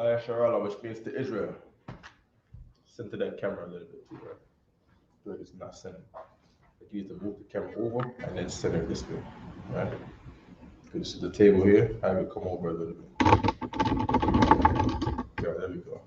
Sharala, which means to Israel. Center that camera a little bit too, right? Good, it's not centered. But you need to move the camera over and then center this way, right? This is the table here. Have it come over a little bit. Yeah, there we go.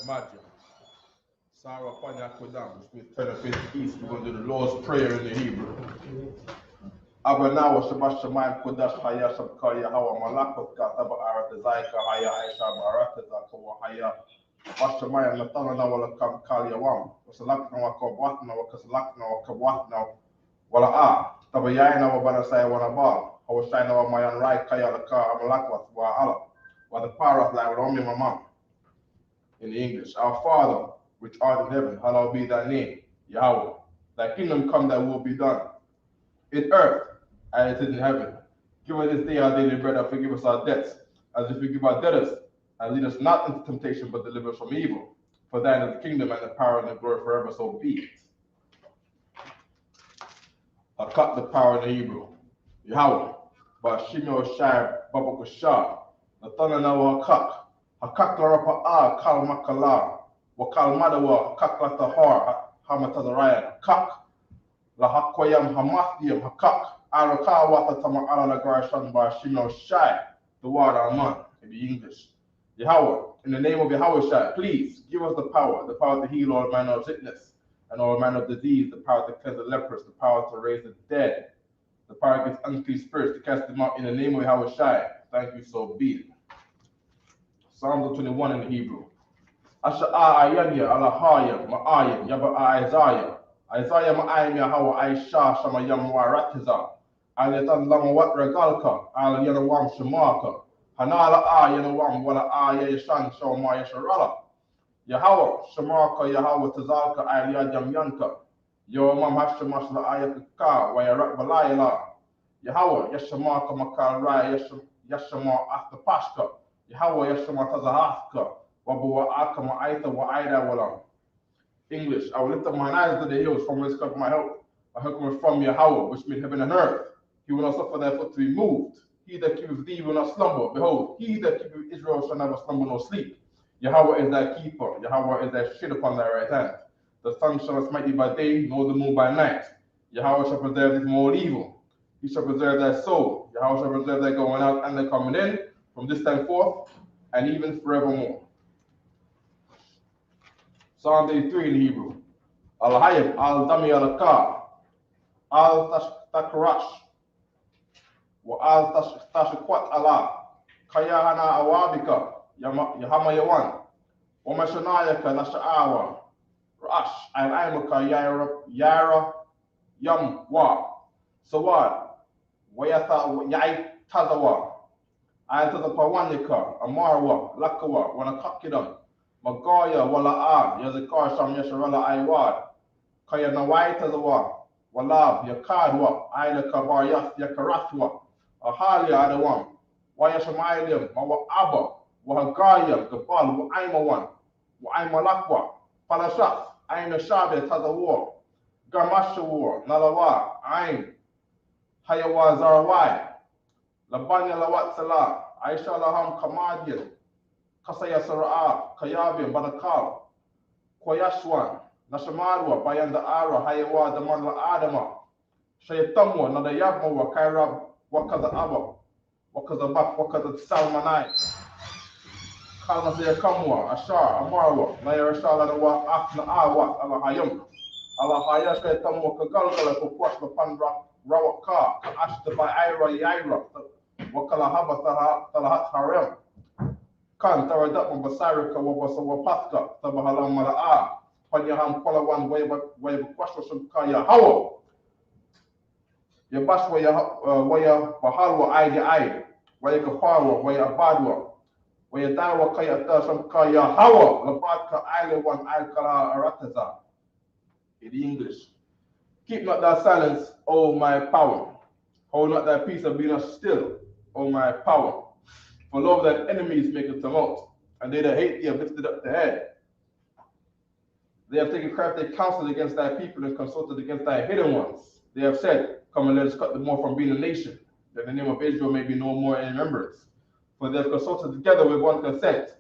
Imagine. Sarah Panya Kodam, which means turn face east. We're going to do the Lord's Prayer in the Hebrew. Abanawa Shabbat Shemayim Kodash Haya Shabkaya Hawa Malakot Kataba Arat Zaika Haya Aisha Barat Zakawa Haya Bashamayim Natana Wala Kam Kalyawam, Wasalakna Wakabwatna Wakasalakna Wakabwatna Wala A, Tabayana Wabanasaya Wanabal, Hawashina Wamayan Rai Kaya Laka Amalakwat Wa Allah, Wa the Parat like Romi Mamam. In English, our Father, which art in heaven, hallowed be thy name, Yahweh. Thy kingdom come, thy will be done. In earth, as it is in heaven. Give us this day our daily bread, and forgive us our debts, as if we give our debtors. And lead us not into temptation, but deliver us from evil. For thine is the kingdom, and the power, and the glory forever, so be it. I cut the power in the Hebrew. Yahweh. Bashimo Shai Babakashah. Natana Nawa Kak. Hakak Larapa A, Kal Makala. Wakal Madawa, Kak Latahar, Hamatazarayan, Kak. Lahakoyam Hamathium, Hakak. Araka Watatama Ala Nagarashan Bashino Shai. The word Aman in the English. Yahweh, in the name of Yahweh Shai, please give us the power to heal all manner of sickness and all manner of disease, the power to cleanse the lepers, the power to raise the dead, the power against unclean spirits, to cast them out in the name of Yahweh Shai. Thank you, so be it. Psalms 21 in the Hebrew. Asha Ayanya Alahaya Ma'ayim Yaba Isaiah. Isaiah Ma'ayim Yahawa Aisha Shamayam Waratiza. Alatan Lamawat Regalka, Al Yanawam Shamaka. Hanala Ayanawam Wala Ayashan Shawma Yasharala. Yahweh Shamaka Yahweh Tazalka Alia Jamyanka. Yomam Hashamashla Ayaka Wayarak Balayala. Yahweh Yashamaka Makal Rai Yashama Aftapashka. Yahweh Yashama Tazahaka, Wabua Akama Aita Waida Walam. English, I will lift up mine eyes to the hills from whence cometh my help. My help cometh from Yahweh, which made heaven and earth. He will not suffer thy foot to be moved. He that keepeth thee will not slumber. Behold, he that keepeth Israel shall never slumber nor sleep. Yahweh is thy keeper. Yahweh is thy shade upon thy right hand. The sun shall not smite thee by day, nor the moon by night. Yahweh shall preserve thee from all evil. He shall preserve thy soul. Yahweh shall preserve thy going out and thy coming in, from this time forth, and even forevermore. Psalm 83 in Hebrew. Al-Hayab, Al-Dami Al-Ka, Al-Takrash, wa Al-Tashakwat Allah, Kayahana Awabika, Yahama Yawan, Wamashanayaka Nasha'awa, Rash, Al-Aimaka Yara Yam Wa, Sawad, Wayatha Yai Tazawa, Ayata Pawanika, Amarwa, Lakawa, Wanakakidam, Magaya, Wala'a, Yazikar Sham Yasharala Aiwad, Kaya Nawai Tazawa, Walab, Yakadwa, Aina Kabar Yakarathwa, Ahalia Adawam, Wayashamayim, Mawa Abba, Wahagaya, Gabal, Waimawan, Waimalakwa, Palashat, Aina Shabe Tazawa, Gamasha War, Nalawa, Ain, Hayawa Zarawai, Labanya Lawat Salah, Aisha Laham Kamadian, Kasaya Sara'a, Kayabim, Badakal, Koyashwan, Nashamadwa, Bayanda Ara, Hayawa, the Mandla Adama, Shayatamwa, Nadayabma, Kaira, Wakaza Abba, Wakaza Bak, Wakaza Salmanai, Kalmasaya Kamwa, Ashar, Amarwa, Nayara Shalanawa, Akna Awa, Alahayam, Alahaya Shayatamwa, Kagalkala, Kukwashla Pandra, Rawaka, Ashta by Ira, Yaira, Wakalahaba Talahat Harem, Kan Taradat Basarika, Wabasawapatka, Tabahalam Mala'a, Panyaham Palawan, Wave Kwasha Kaya Hawa, Yabashwa Waya Bahalwa Aidi Aid, Waya Kafarwa, Waya Badwa, ويدعو كيأتاشم كيهوى لبعض كأيل وان أيل كلا أراتزا. In the English, keep not thy silence, O my power. Hold not thy peace and be not still, O my power. For lo, that enemies make a tumult, and they that hate thee have lifted up the head. They have taken crafty counsel against thy people and consulted against thy hidden ones. They have said, come and let us cut them off from being a nation, that the name of Israel may be no more in remembrance. For they have consulted together with one consent.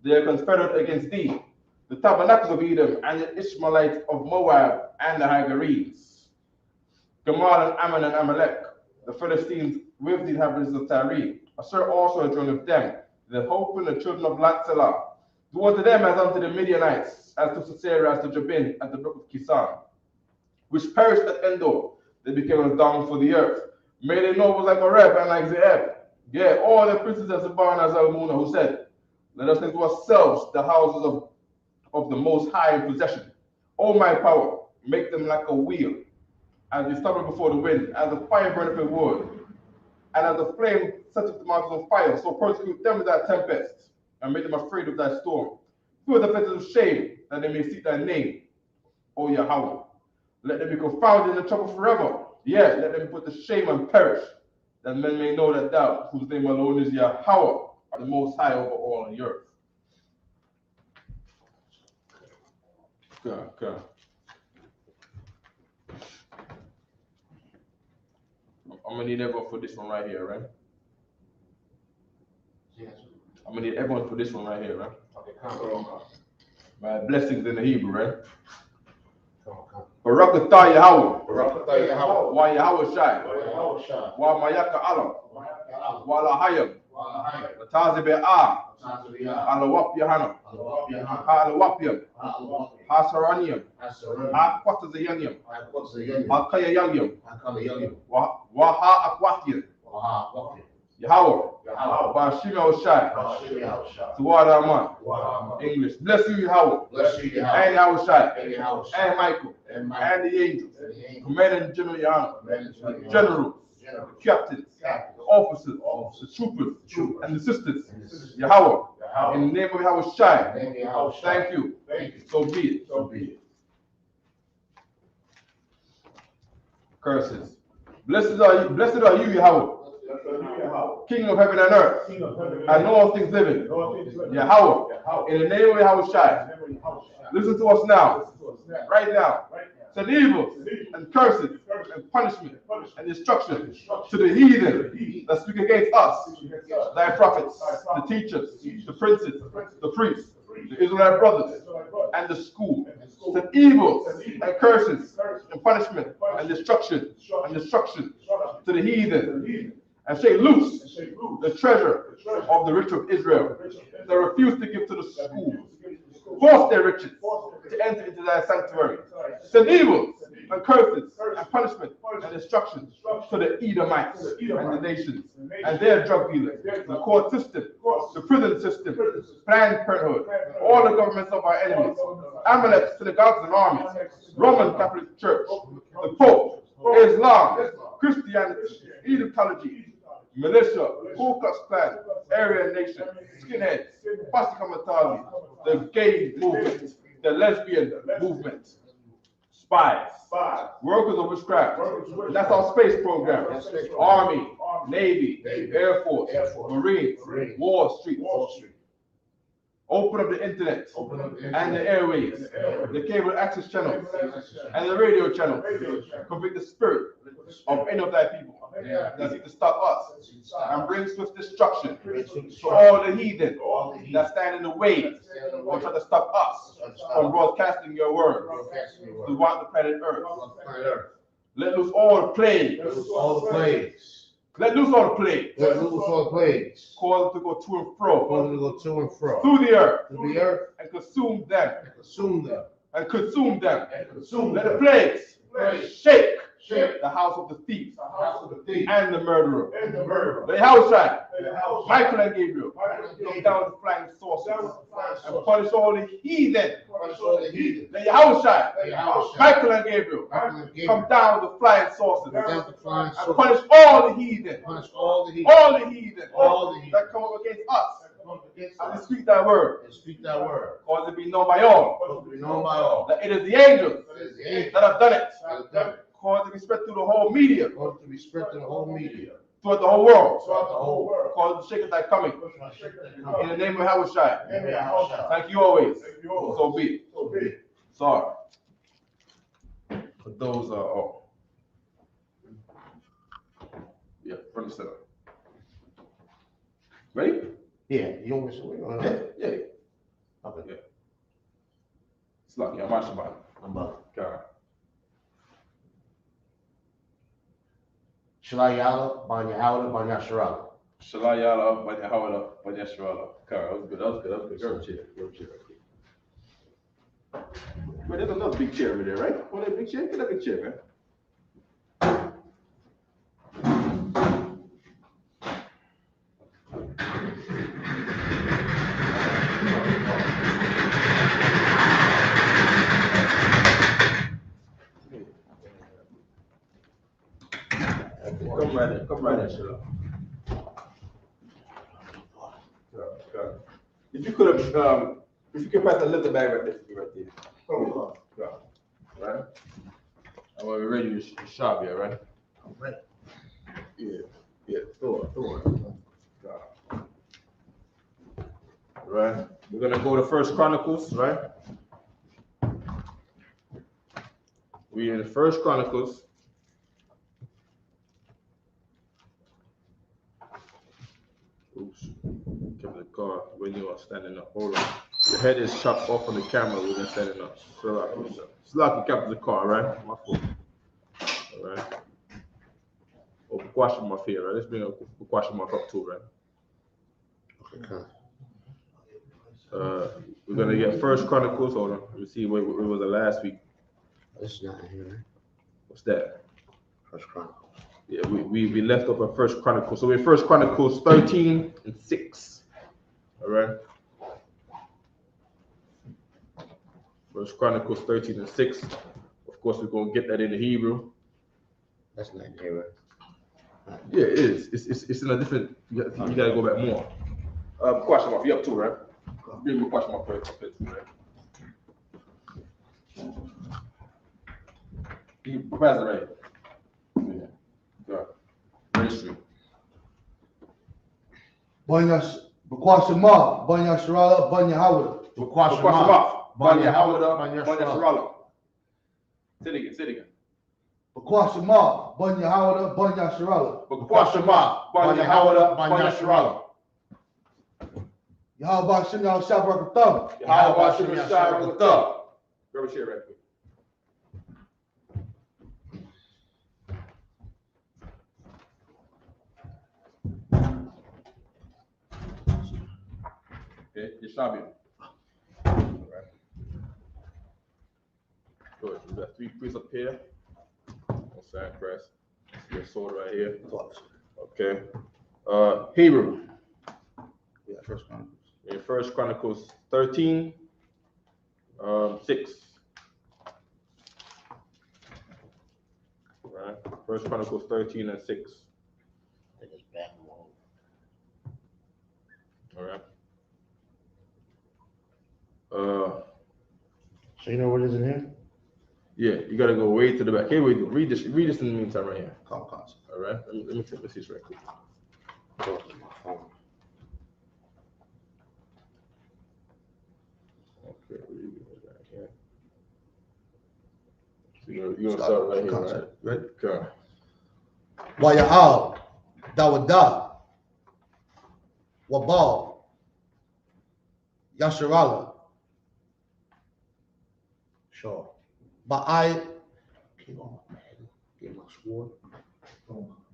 They have conspired against thee, the tabernacles of Edom, and the Ishmaelites of Moab, and the Hagarenes, Gamal and Ammon and Amalek, the Philistines with the inhabitants of Tyre. Assert also a joined with them, the hope in the children of Latzelah. Do unto them as unto the Midianites, as to Sisera, as to Jabin, at the brook of Kisan, which perished at Endor. They became as dung for the earth. May they know it was like Oreb and like Zeeb. Yeah, all the princes of Zabon and Zalmunna, who said, let us take to ourselves the houses of the Most High in possession. O my power, make them like a wheel, as they stumble before the wind, as the fire burneth in wood, and as the flame setteth the mountains on fire. So persecute them with thy tempest, and make them afraid of thy storm. Fill the faces of shame, that they may seek thy name, O Yahweh. Let them be confounded in the trouble forever. Yet let them be put to shame and perish, that men may know that thou, whose name alone is Yahweh, art the Most High over all the earth. Okay. I'm gonna need everyone for this one right here, right? Yes. I'm gonna need everyone for this one right here, right? Okay, come on. Right, blessings in the Hebrew, right? Barakatah Yahweh. Wa Yahweh Shai. Wa Mayaka Alam. Wa Lahayim. Tazibe Ah. Alawap Yahana. Alawapyam. Hasaranium. Aquatazayanium. Akayayanium. Waha Aquatian. Yahweh. Bashima Oshai. Tuwada Aman. English. Bless you, Yahweh. And Yahweh Shai. And Michael. And the angels. Commander in General Yahweh. Generals. Captains. Officers. The troopers. And the sisters. Yahweh. In the name of Yahweh Shai. Thank you. So be it. Curses. Blessed are you, Yahweh. King of heaven and earth, and all things living, Yahweh, in the name of Yahweh Shai. Listen to us now, right now. Send evil and curses and punishment and destruction to the heathen that speak against us, thy prophets, the teachers, the princes, the priests, the Israelite brothers, and the school. Send evil and curses and punishment and destruction to the heathen. And shake loose the treasure of the rich of Israel that refuse to give to the schools. Force their riches to enter into thy sanctuary. Send evil and curses and punishment and destruction to the Edomites and the nations and their drug dealers, the court system, the prison system, Planned Parenthood, all the governments of our enemies, Amalek, synagogues and armies, Roman Catholic Church, the Pope, Islam, Christianity, Egyptology, militia, Ku Klux Klan, Aryan Nation, skinheads, Pasikamatali, the gay movement, the lesbian movement, spies, workers of witchcraft. That's our space program. Army, Navy, Air Force, Marines, Wall Street. Open up the internet and the airways, the cable access channels, and the radio channels. Convict the spirit of any of thy people that seek to stop us and bring swift destruction to all the heathen that stand in the way or try to stop us from broadcasting your word throughout the planet Earth. Let loose all the plagues. Let loose all the plagues. Cause them to go to and fro. Through the earth. And consume them. Let the plagues shake the house of the thief and the murderer. The house Michael and Gabriel come down with flying saucers and punish all the heathen. The house Michael and Gabriel come down with the flying saucers and punish all the heathen. All the heathen that come up against us and speak thy word. And speak thy word. Cause it be known by all. Cause it be known by all. That it is the angels That is the angels that have done it. that have done it. Cause it to be spread through the whole media. Cause it to be spread to the whole media. Throughout the whole world. Throughout the whole world. Cause the shake thy coming. In the name of Yahushua. Amen. Yahushua. Thank you always. Thank you always. So be it. So be it. Sorry. But those are all. Yeah, front and center. Ready? Yeah, you want me to Yeah. Okay. Yeah. It's lucky. I'm watching about it. I'm up. God. Shalayala, Banya Howda, Banya Sharala. Shalayala, Banya Hawala, Banya Sharala. God, that was good. That was good. That was good. Grab a chair. Grab a chair. But there's another big chair over there, right? Oh, that big chair? Get a big chair, man. Come right in. Come right in, Shalom. If you could have, if you could pass the litter bag right there for me, right there. Oh, right? I want to be ready to shop here, right? I'm ready. Yeah. Throw it. Right? We're gonna go to First Chronicles, right? We're in the First Chronicles. Oops. Kept the car when you are standing up. Hold on. The head is chopped off on the camera when you're standing up. Slack, you kept the car, right? My fault. All right. Oh, question mark here, right? Let's bring a question mark up too, right? Okay. We're gonna get First Chronicles. Hold on. Let's see where was the last week. This is not in here, right? What's that? First Chronicles. Yeah, we left off at First Chronicles. So we're in First Chronicles 13 and 6. All right. First Chronicles 13 and 6. Of course, we're gonna get that in the Hebrew. That's not in here, right? Yeah, it is. It's in a different. You gotta go back more. Question mark. You up too, right? Bring me question mark first, right? You pass it right. Yeah. Go. Registry. Banya Bakwashima, Banya Sharala, Banya Howard. Bakwashima, Banya Hawada, Banya Banya Sharala. Say it again. Bakwashima, Banya Howard, Banya Sharala. Bakwashima, Banya Hawada, Banya Sharala. Yahweh Shem Yahweh Shabbat. Yahweh Shem Yahweh Shabbat. Grab a chair right quick. Okay, Yeshabim. All right. Good. We got 3 priests up here. On side press. Your sword right here. Okay. Hebrew. Yeah, First Chronicles. In First Chronicles 13, 6. Right. First Chronicles 13 and 6. I think it's back more. All right. So you know what is in here? Yeah, you gotta go way to the back. Hey, wait, read this in the meantime right here. Come concept. All right. Let me see this right quick. Go to my phone. Okay, right here. So you're gonna start right here, right? Right? Okay. Waya'al, Dawada, Wabal, Yasharala. Sure. Ba'ai, Get my sword.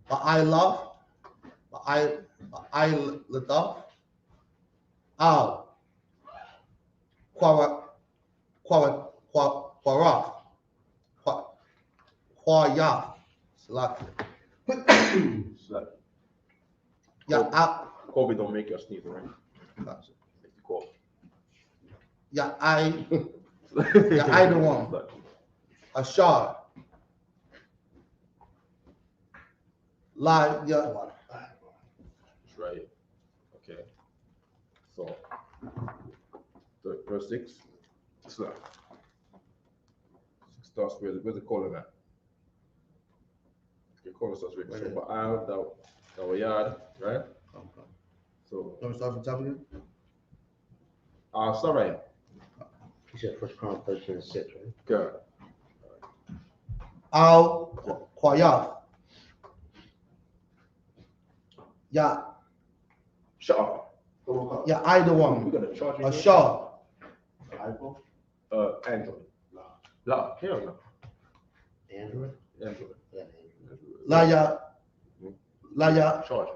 Ba'ai Love, Ba'ai Ladaf, Al, Quara, Quaya, Salaki. Ya Kobe don't make us sneeze, right? Make you cough. I the one. Ashar. Live, yeah. It's right here. Okay. So So verse 6. So, 6 starts where's the colon at? The colon starts with so Ba'al, Dawayad, right? Okay. So Let me start from the top again. sorry. He said First Chronicles 13 and 6, right? Good. Al Quayaf. Ya Shut up. Ya either We're one. gonna charge you. A Shaw. iPhone? Android. La, hell no. Android? Android. Yeah, Android. Laya Charge.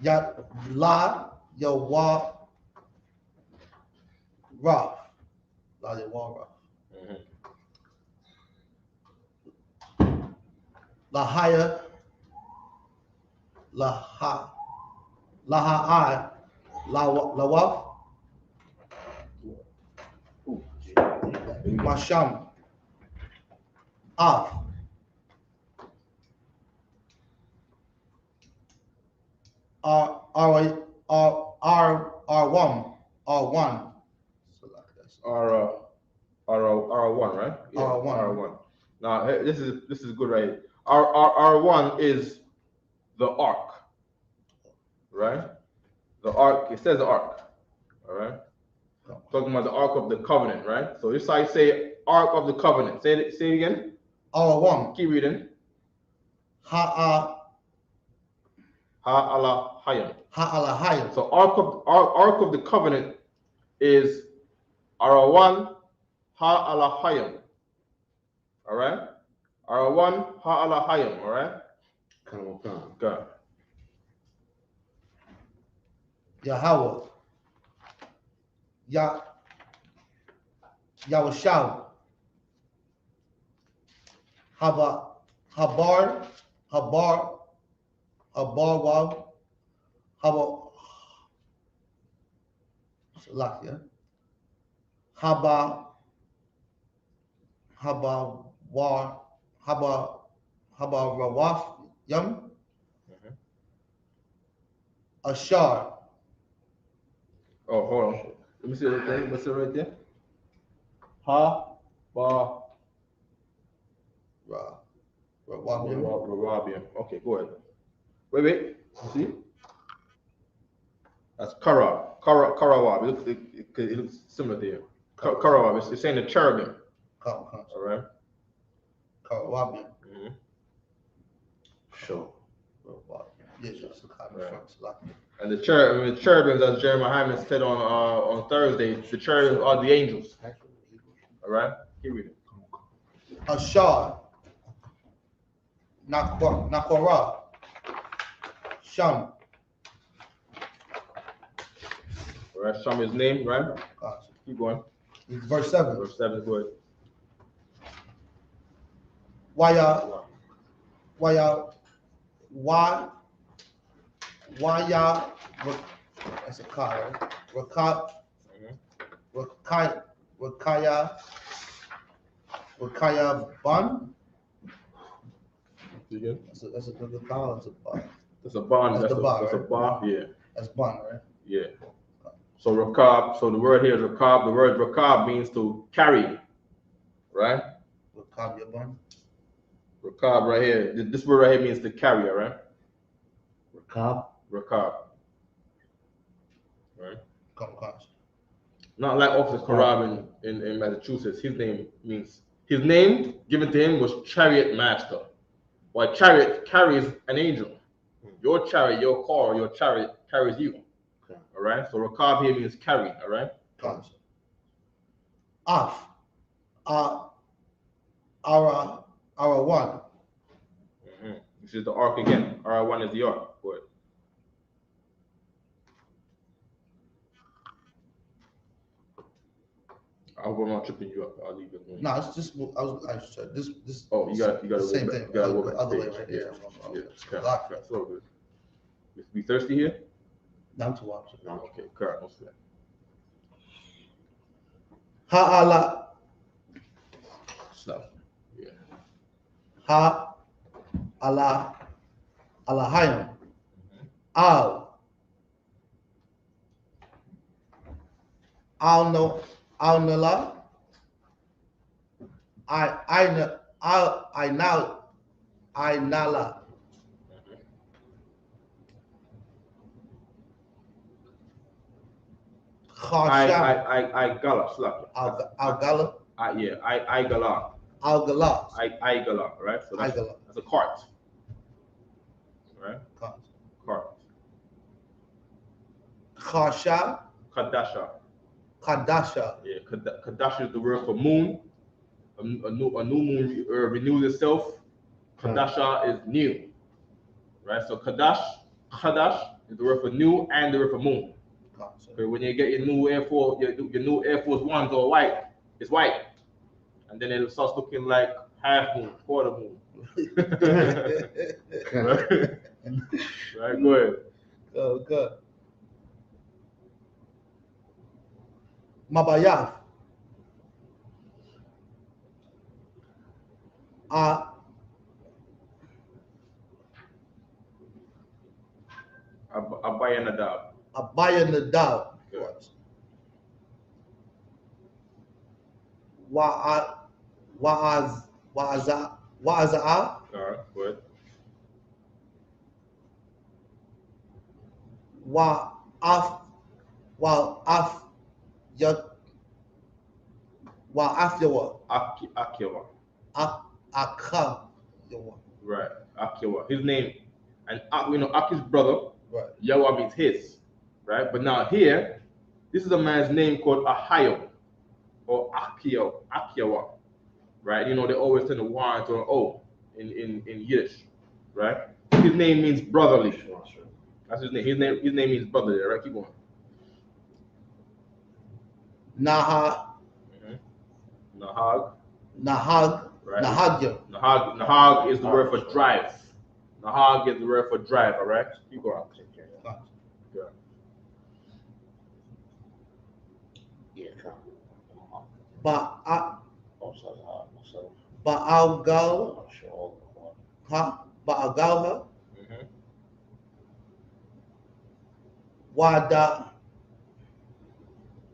Ya La Ya Wa Ra. La Ya Wa Ra. La Haya La Ha La Ha I La Waf Masham Af R1. So like this. R1, right? Yeah, R1. R1. Now hey, this is good right here. R1 is the ark, right? The ark. It says the ark, all right. Talking about the ark of the covenant, right? So this I say ark of the covenant. Say it again. R1. Keep reading. Ha Ha Hayam. ala Hayim. So ark of the covenant is R1 Ha Hayam. All right. R1 Ha Hayam. All right. Come on. Good. Yahweh. Yahweh. Habar Wav. Salakia. Haba Rawaf Yum. Ashar. Oh, hold on. Let me see that thing. What's it right there? Ha Ba Rabiam. Okay, go ahead. Wait. See? That's Karawab. It looks similar there. Karawab. It's saying the cherubim. All right. Karawab. Sure. Yes, right. And the cherubims, as Jeremiah said on Thursday, the cherubims are the angels. All right. Keep reading. Ashar. Nakwara. Sham. All right. Sham is name, right? Gotcha. Keep going. Verse 7. Verse 7 is good. That's a car, right? Rakaya Bun. Again? That's a good car. That's a bar. That's a bond. That's the bar, That's a right? bar. Yeah. That's bun, right? Yeah. So rakab. So the word here is rakab. The word rakab means to carry, right? Rakab your bun. Rakab right here. This word right here means to carry, all right? Rakab. Right? Come. Not like Officer Karab in Massachusetts. His name given to him was Chariot Master. While chariot carries an angel. Your chariot, your car, your chariot carries you. Okay. All right. So rakab here means carry. All right. Gotcha. Our one. This is the ark again. R1 is the ark. Go ahead. I'm not tripping you up. I'll leave it alone. No, it's just this. Oh, you got the same thing. You got to work other page. way right there. Yeah. That's all good. We thirsty here? Not to watch it. No. Okay. Correct. No sweat. Ha'ala. Stuff. Yeah. Ha'ala. Alahayim. Al. Alnala, Ainala, Khasham, I gala slap. Algala, Yeah, I gala. Algala, I gala, right? So Igala, that's a cart. Right? Cart. Khasha, Kadasha. Kadasha, Yeah, Kadasha is the word for moon. A new moon renews itself. Kadasha is new. Right? So Kadash is the word for new and the word for moon. Okay, when you get your new Air Force, your new Air Force Ones all white, it's white. And then it starts looking like half moon, quarter moon. Right? Right, go ahead. Good. Mabayaf. Abayanadab. Abayanadab. Wa'aza'a. All right, go ahead. Wa'afyawa. Akiwa. Akayawa. Right, Akiwa. His name, and Aki's brother. Right. Yawa means his. Right, but now here, this is a man's name called Ahio or Akiwa. Right, they always tend to Y to an O in Yiddish. Right, his name means brotherly. That's his name. His name means brotherly. Right, keep going. Nahag. Right. Nahag is the word for drive. Nahag is the word for drive. All right, keep going. Yeah. Ba'agalha.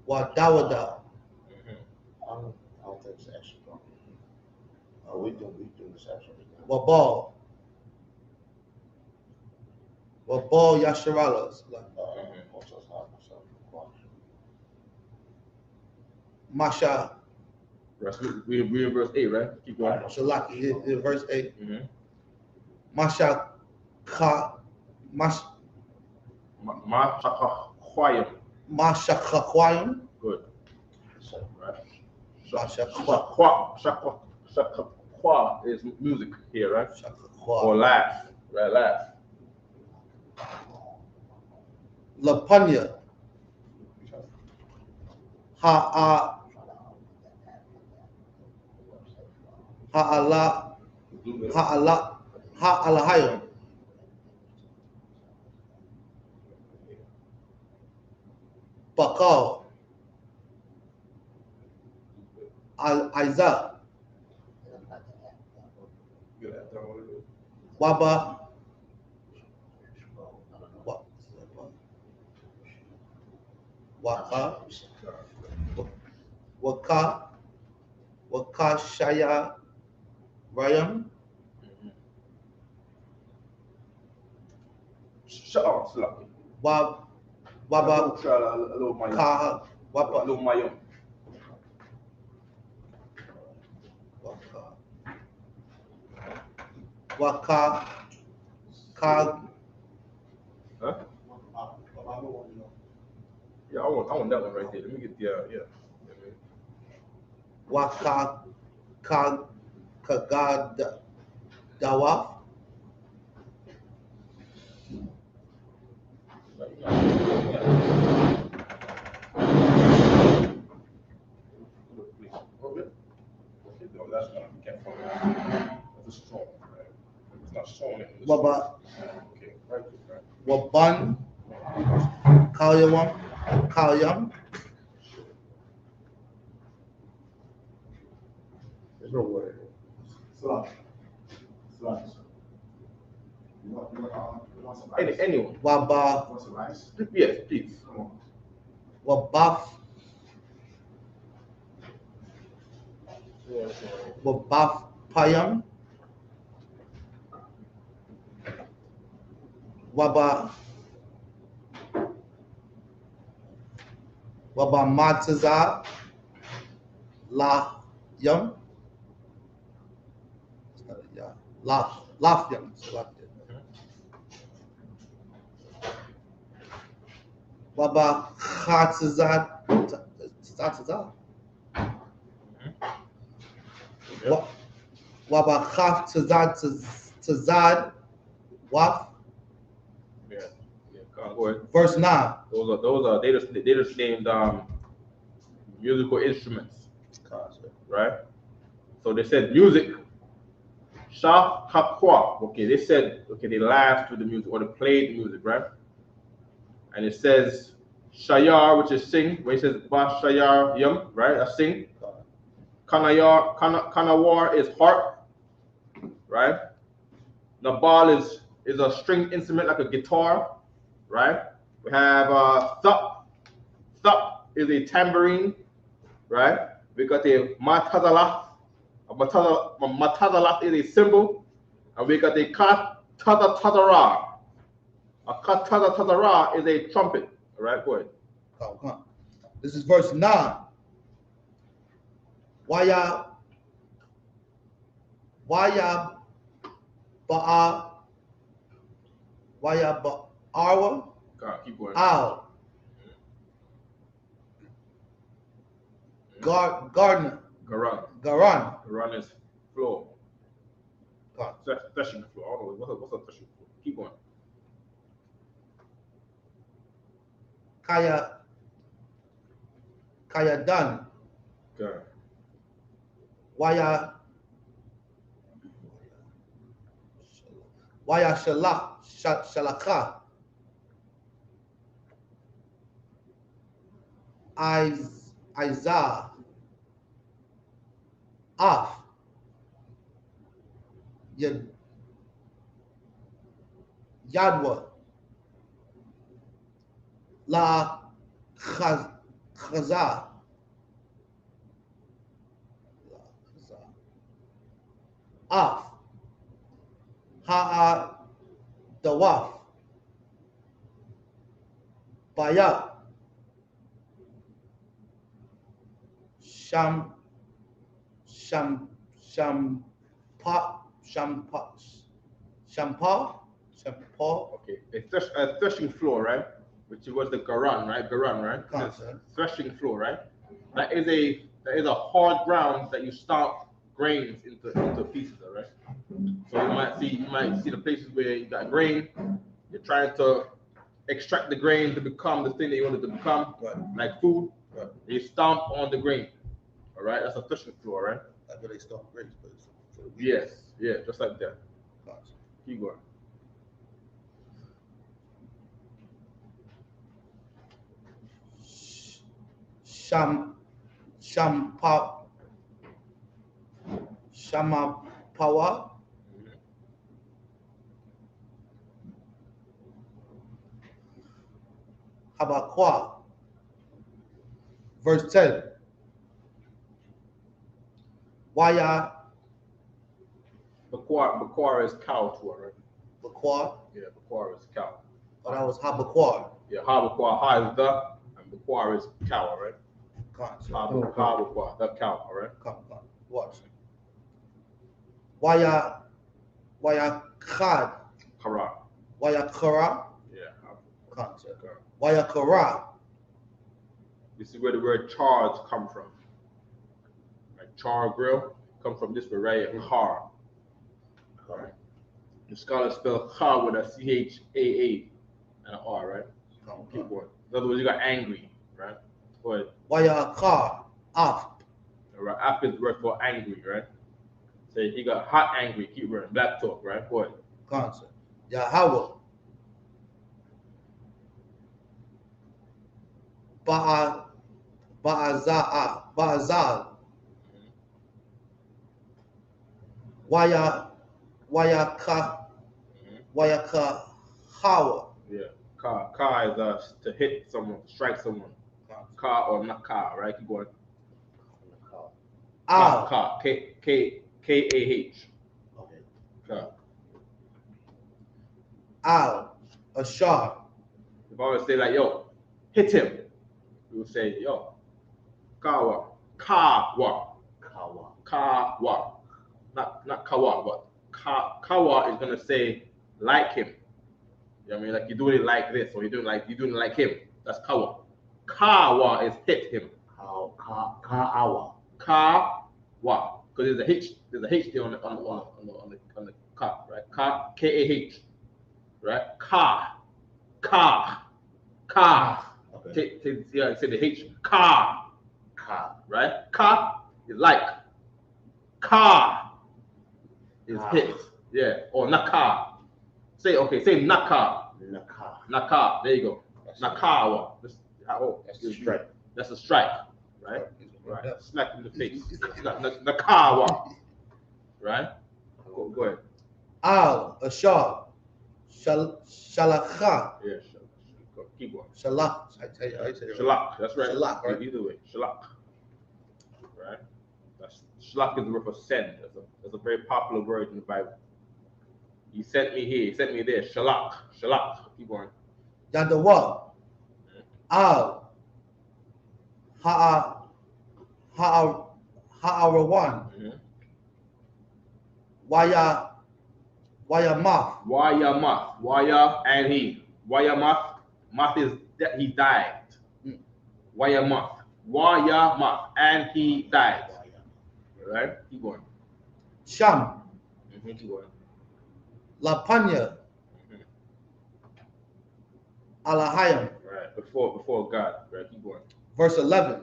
Wadawada. I don't think it's extra. We do this extra. Wabal Yasharalas. Masha. We're in verse 8, right? Keep going. Shalaki in verse 8. Masha Mashakakwayim. Good. Right. Shakwa is music here, right? Or laugh. Right, laugh. Lapanya. Ha'alahayim. Bakal. Isaac. Waba. Wakashaya Rayam. Shut up, Slappy. Waba Waka Kag. Huh? Yeah, I want that one right there. Let me get the Waka Kag Kagad Dawa. That's not careful. That's a strong, right? It's not strong. Waba. Okay, right. Waban Kalyam. There's no word. Anyone? Waba. Yes, please. Wabaf Babaf Payam. Waba Matazar La Yum. Lafyam selected. Waba Khatazat Waba Khatazad Waf. Yeah. Go ahead. Verse 9. Those are they just named musical instruments, right? So they said music. Shah Kakwa. Okay, they said they laughed with the music or they played the music, right? And it says Shayar, which is sing. When it says Ba Shayar Yum, right? That's sing. Kanawar is harp, right? Nabal is a string instrument like a guitar, right? We have thup. Thup is a tambourine, right? We got a matadalah. Matadalah is a cymbal, and we got a katadara. A katadara is a trumpet. All right, go ahead. This is verse 9. Waya ba'awa Keep going. al Garan Garan is floor. Threshing floor. I don't know what's a threshing floor. Keep going. Kaya done. Okay. Waya shalaka Isaiah off Yadwa La Chaza off Ha'a Dawaf Baya Sham Shampa. Okay, a threshing floor, right? Which was the Garan, right? Garan, right? Threshing floor, right? That is a hard ground that you stomp grains into pieces, all right? So you might see the places where you got grain. You're trying to extract the grain to become the thing that you want it to become, like food. You stomp on the grain. All right, that's a threshing floor, right? That's where they stomp grapes, but yes, just like that. Keep going. Shamapawa. Habakwa. Verse 10. Waya. Bakwar is cow too, right? Bakwar? Yeah, Bakwar is cow. Oh, that was Habakwar. Yeah, Habakwar, Ha is the, and Bakwar is cow, right? Habakwar, the cow, all right? Come. Watch. Waya Khad. Kara. Waya Kara. Yeah. Waya Kara. This is where the word charge come from. Like char grill come from this word right here, har. All right. The scholars spell char with a CHAA and an R, right? Keep going. In other words, you got angry, right? Go ahead. Waya Kar. Af. Right. Af is the word for angry, right? So you got hot angry, keep running. Black talk, right? Go ahead. Concept. Yahweh. Ba'azal. Waya Hawa. Yeah. Ka is to hit someone, to strike someone. Ka or not ka, right? Keep going. Al. Ka. K-A-H. Okay. Ka. Al. Ashar. If I would say like, yo, hit him, we would say, yo, Kawa. Kawa. Kawa. Kawa. Not Kawa, but Kawa is gonna say like him. You know what I mean? Like you're doing it like this, or you're doing it like him. That's Kawa. Kawa is hit him. Ka'awa. Kawa. Because there's a H there on the ka, right? Ka, K-A-H. Right? Ka. Okay. Yeah, say the H. Ka. Right? Ka is like. Ka is hit. Yeah. Or naka. Say naka. Naka. There you go. Nakawa. That's a strike. That's a strike. Right? Right. Smack in the face. Nakawa. Right? Go ahead. Al. Ashar. Shalakha. Yeah, keep going. Shalak. I tell you, Shalak. That's right. Shalak, right? Either way. Shalak. Right? Shalak is the word for send. That's a very popular word in the Bible. He sent me here. He sent me there. Shalak. Keep going. Yadawa. Al. Ha'arawan. Mm-hmm. Wayamath. Waya and he. Wayamath. Math is that he died. Wayamath and he died. Right? Keep going. Sham. Keep going. Lapanya. Alahayim. Right. Before God. Right? Keep going. Verse 11.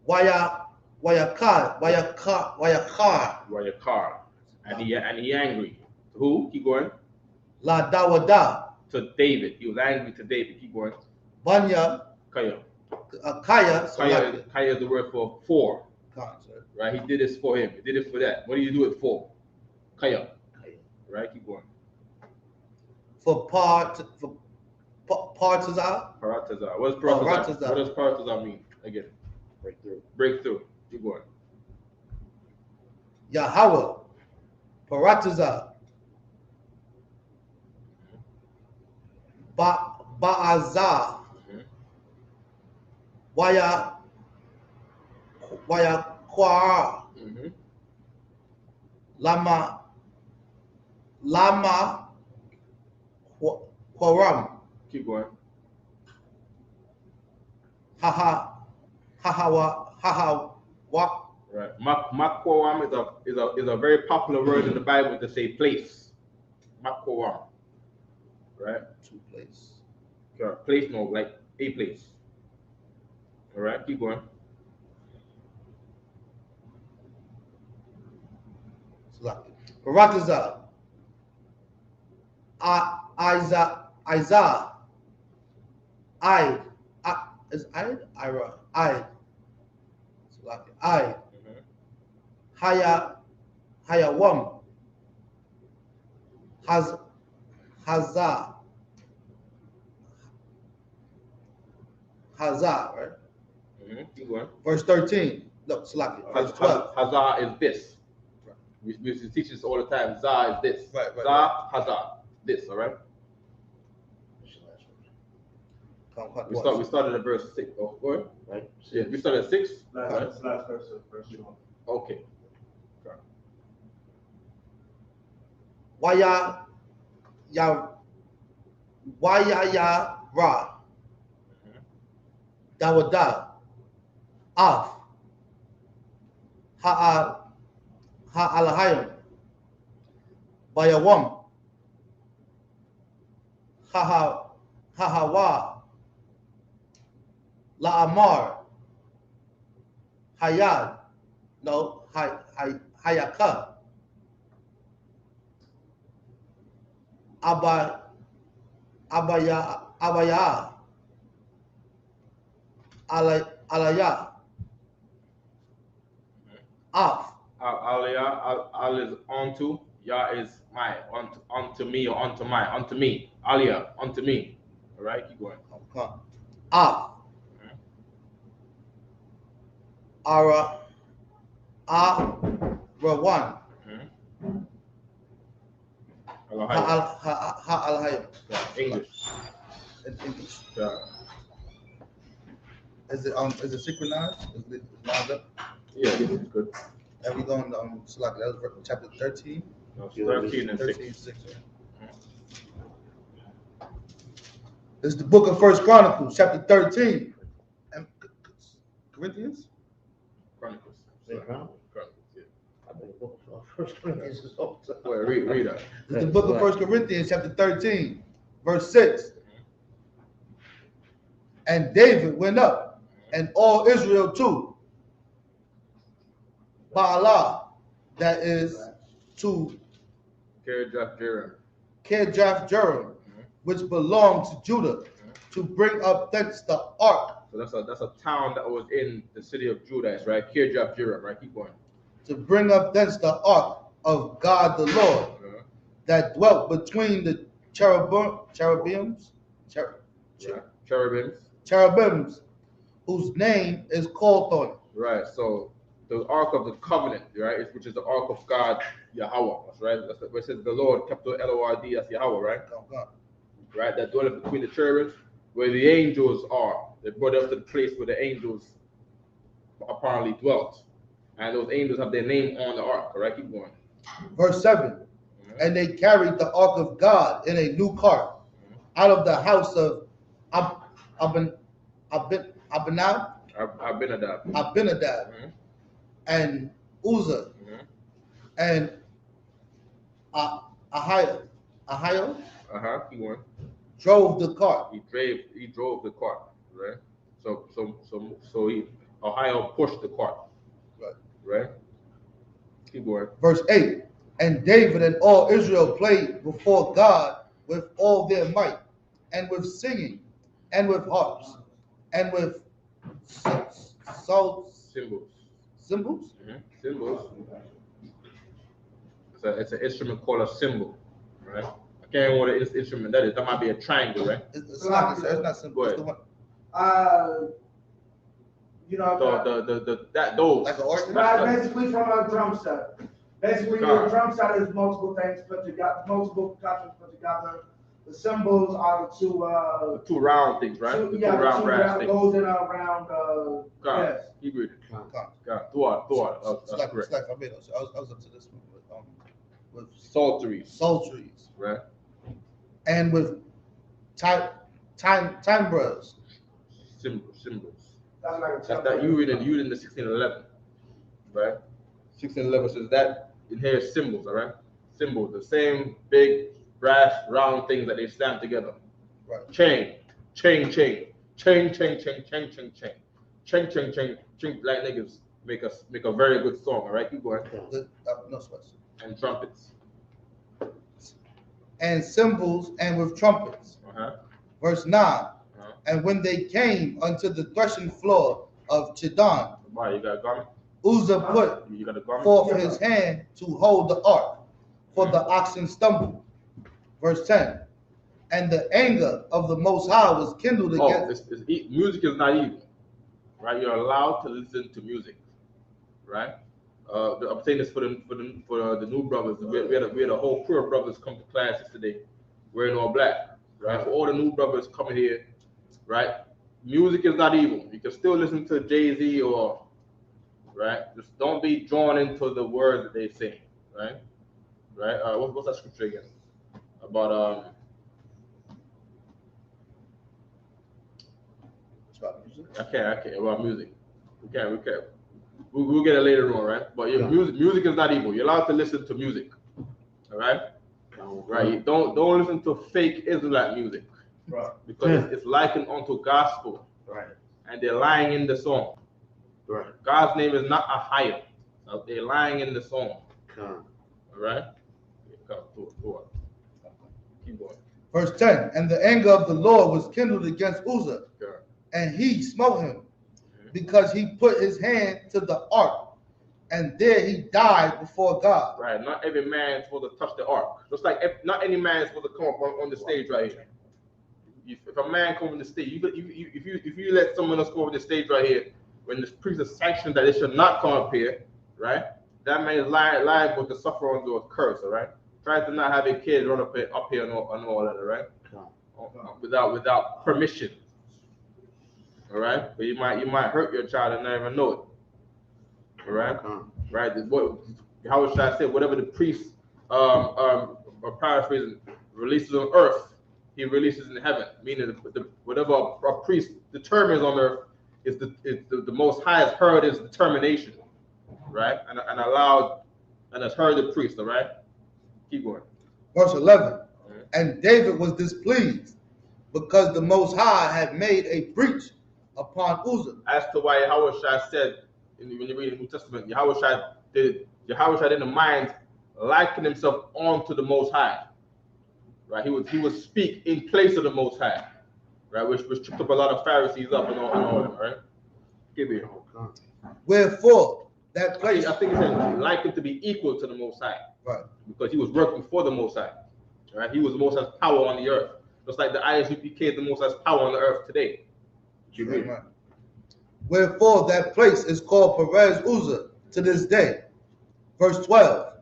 Wayakar. And he angry. To who? Keep going. La Dawada. To David. He was angry to David. Keep going. Banya. Kaya. Kaya. Kaya is the word for. Right? He did this for him. He did it for that. What do you do it for? Kaya. Right? Keep going. For Partizar. Paratazar. What does Paratazar mean? Again. Breakthrough. Keep going. Yahweh. Paratizar. Ba'azar. Waya Kwara. Lama Kwaram. Keep going. Haha Wak. Right. Makwaram is a very popular word in the Bible to say place. Makwaram. Right? Two place. Place, no, like a place. All right, keep going. Paratizar. Isaiah. Is Ira. Hayawam. Hazar, right? Keep going. Verse 13. Look, Salaki. Verse 12. Hazar is this. We teach this all the time. Zah is this. Right. Zah, Hazar. This, all right? We started at verse 6. Oh, go ahead. Right? Yeah, we started at 6. Last verse of verse 1. Okay. Waya Ra. Dawada. Af. Ha'alahayim. Bayawam. Hahawa. La'amar. Hayad. No, Hayaka. Abaya. Alaya. Af. Aliyah, Al is onto, Ya is my, onto me or onto my, onto me. Aliyah, onto me. All right, keep going. Af. Ara Rawan. Ha'al-Hayim. English. In English. Yeah. Is it synchronized? Is it lined up? Yeah, it's good. And we going select that was chapter 13. No, 13 and 6. 6. This is the book of First Chronicles, chapter 13. And Corinthians? Chronicles. Yeah. Chronicles, yeah. I think the book of First Corinthians is also. Wait, read that. This is the book of First Corinthians, chapter 13, verse 6. And David went up, and all Israel too, Baalah, that is to Kirjath-Jearim, which belonged to Judah, to bring up thence the ark. So that's a town that was in the city of Judah, right? Kirjath-Jearim, right? Keep going. To bring up thence the ark of God the Lord, that dwelt between the cherubims, whose name is called on it. Right. So the ark of the covenant, right, which is the ark of God, Yahweh, right? That's where it says the Lord, capital Lord, that's Yahweh, right? Right. That dwelleth between the cherubims, where the angels are. They brought up to the place where the angels apparently dwelt, and those angels have their name on the ark. Correct? Keep going. Verse 7. And they carried the ark of God in a new cart out of the house of Abinadab and Uzzah and Ahio Keep going. drove the cart. He drove the cart, right? So Ohio pushed the cart, right? Keep going. Verse 8. And David and all Israel played before God with all their might, and with singing, and with harps, and with cymbals. Cymbals. It's an instrument called a cymbal, right? I can't remember what the instrument that is. That might be a triangle, right? It's not cymbal. It's the one. You know, those. Like an organ? basically from a drum set. Basically, your drum set is multiple things put together, multiple percussions put together. The cymbals are the two round things, right? Two round brass things. Goes in a round. Yes. He read it. Thought. That's correct. It's like I was up to this one with psalteries, right? And with timbres. Cymbals. That's like That's that you read in the 1611, right? 1611 says that in here is cymbals, all right? Cymbals, the same big brass round things that they slam together. Right. Chain. Black niggas make a very good song, all right? Keep going. No sweats. And trumpets. And cymbals and with trumpets. Verse 9. And when they came unto the threshing floor of Chidon, You got a garment? Uzzah put forth his hand to hold the ark, for the oxen stumbled. Verse 10. And the anger of the Most High was kindled against. Music is not evil, right? You're allowed to listen to music, right? I'm saying this for the new brothers. We had a whole crew of brothers come to class yesterday wearing all black, right? For all the new brothers coming here, right? Music is not evil. You can still listen to Jay-Z or, right? Just don't be drawn into the words that they sing, right? Right? What's that scripture again? About About music. I can't about music. We can't. We'll get it later on, right? But music is not evil. You're allowed to listen to music, all right? Right. Don't listen to fake Israelite music, right? Because it's likened unto gospel, right? And they're lying in the song, right? God's name is not Ahio. They're lying in the song, all right? Keep going. Verse 10. And the anger of the Lord was kindled against Uzzah, and he smote him, because he put his hand to the ark, and there he died before God. Right. Not every man is supposed to touch the ark. Just like not any man is supposed to come up on the stage right here. If a man comes on the stage, if you let someone else come on the stage right here, when the priest is sanctioned that they should not come up here, right? That man is liable to suffer under a curse, all right? Try to not have your kids run up here and all that, all right? Without permission, all right? But you might hurt your child and not even know it, all right? Right? How should I say? Whatever the priest, or paraphrasing, releases on earth, he releases in heaven. Meaning, whatever a priest determines on earth is the Most High has heard his determination, right? And allowed and has heard the priest, all right? Keep going. Verse 11. And David was displeased because the Most High had made a breach upon Uzzah. As to why Yahushua said, when you read the New Testament, Yahushua didn't mind likening himself onto the Most High. Right? He would speak in place of the Most High. Right? Which tripped up a lot of Pharisees up and all of them, right? Give me. Wherefore that place, I think he said likened to be equal to the Most High. right? Because he was working for the Most High. Right? He was the Most High's power on the earth. Just like the Isupk is the Most High's power on the earth today. Amen. Wherefore that place is called Perez Uzzah to this day. Verse 12.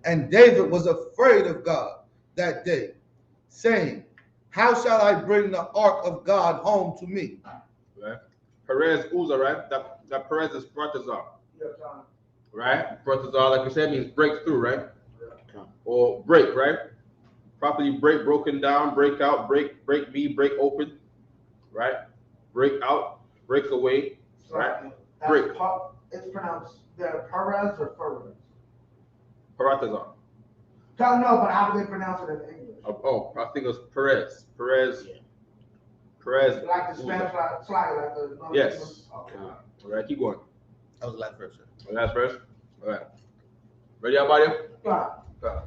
And David was afraid of God that day, saying, how shall I bring the ark of God home to me? Right? Perez Uzzah, right? That Perez is Balthazar. Right? Balthazar, like you said, means break through, right? Or break, right? Properly broken down, break out, break me, break open, right? Break out, break away, right? Break. It's pronounced Perez or Perez? Balthazar. Don't know, but how do they pronounce it in English? Oh, I think it was Perez. Perez. Perez. Like the Spanish slang, like the. Yes. Okay. All right, keep going. That was the last verse. Last verse. All right. Ready, everybody? God. Go.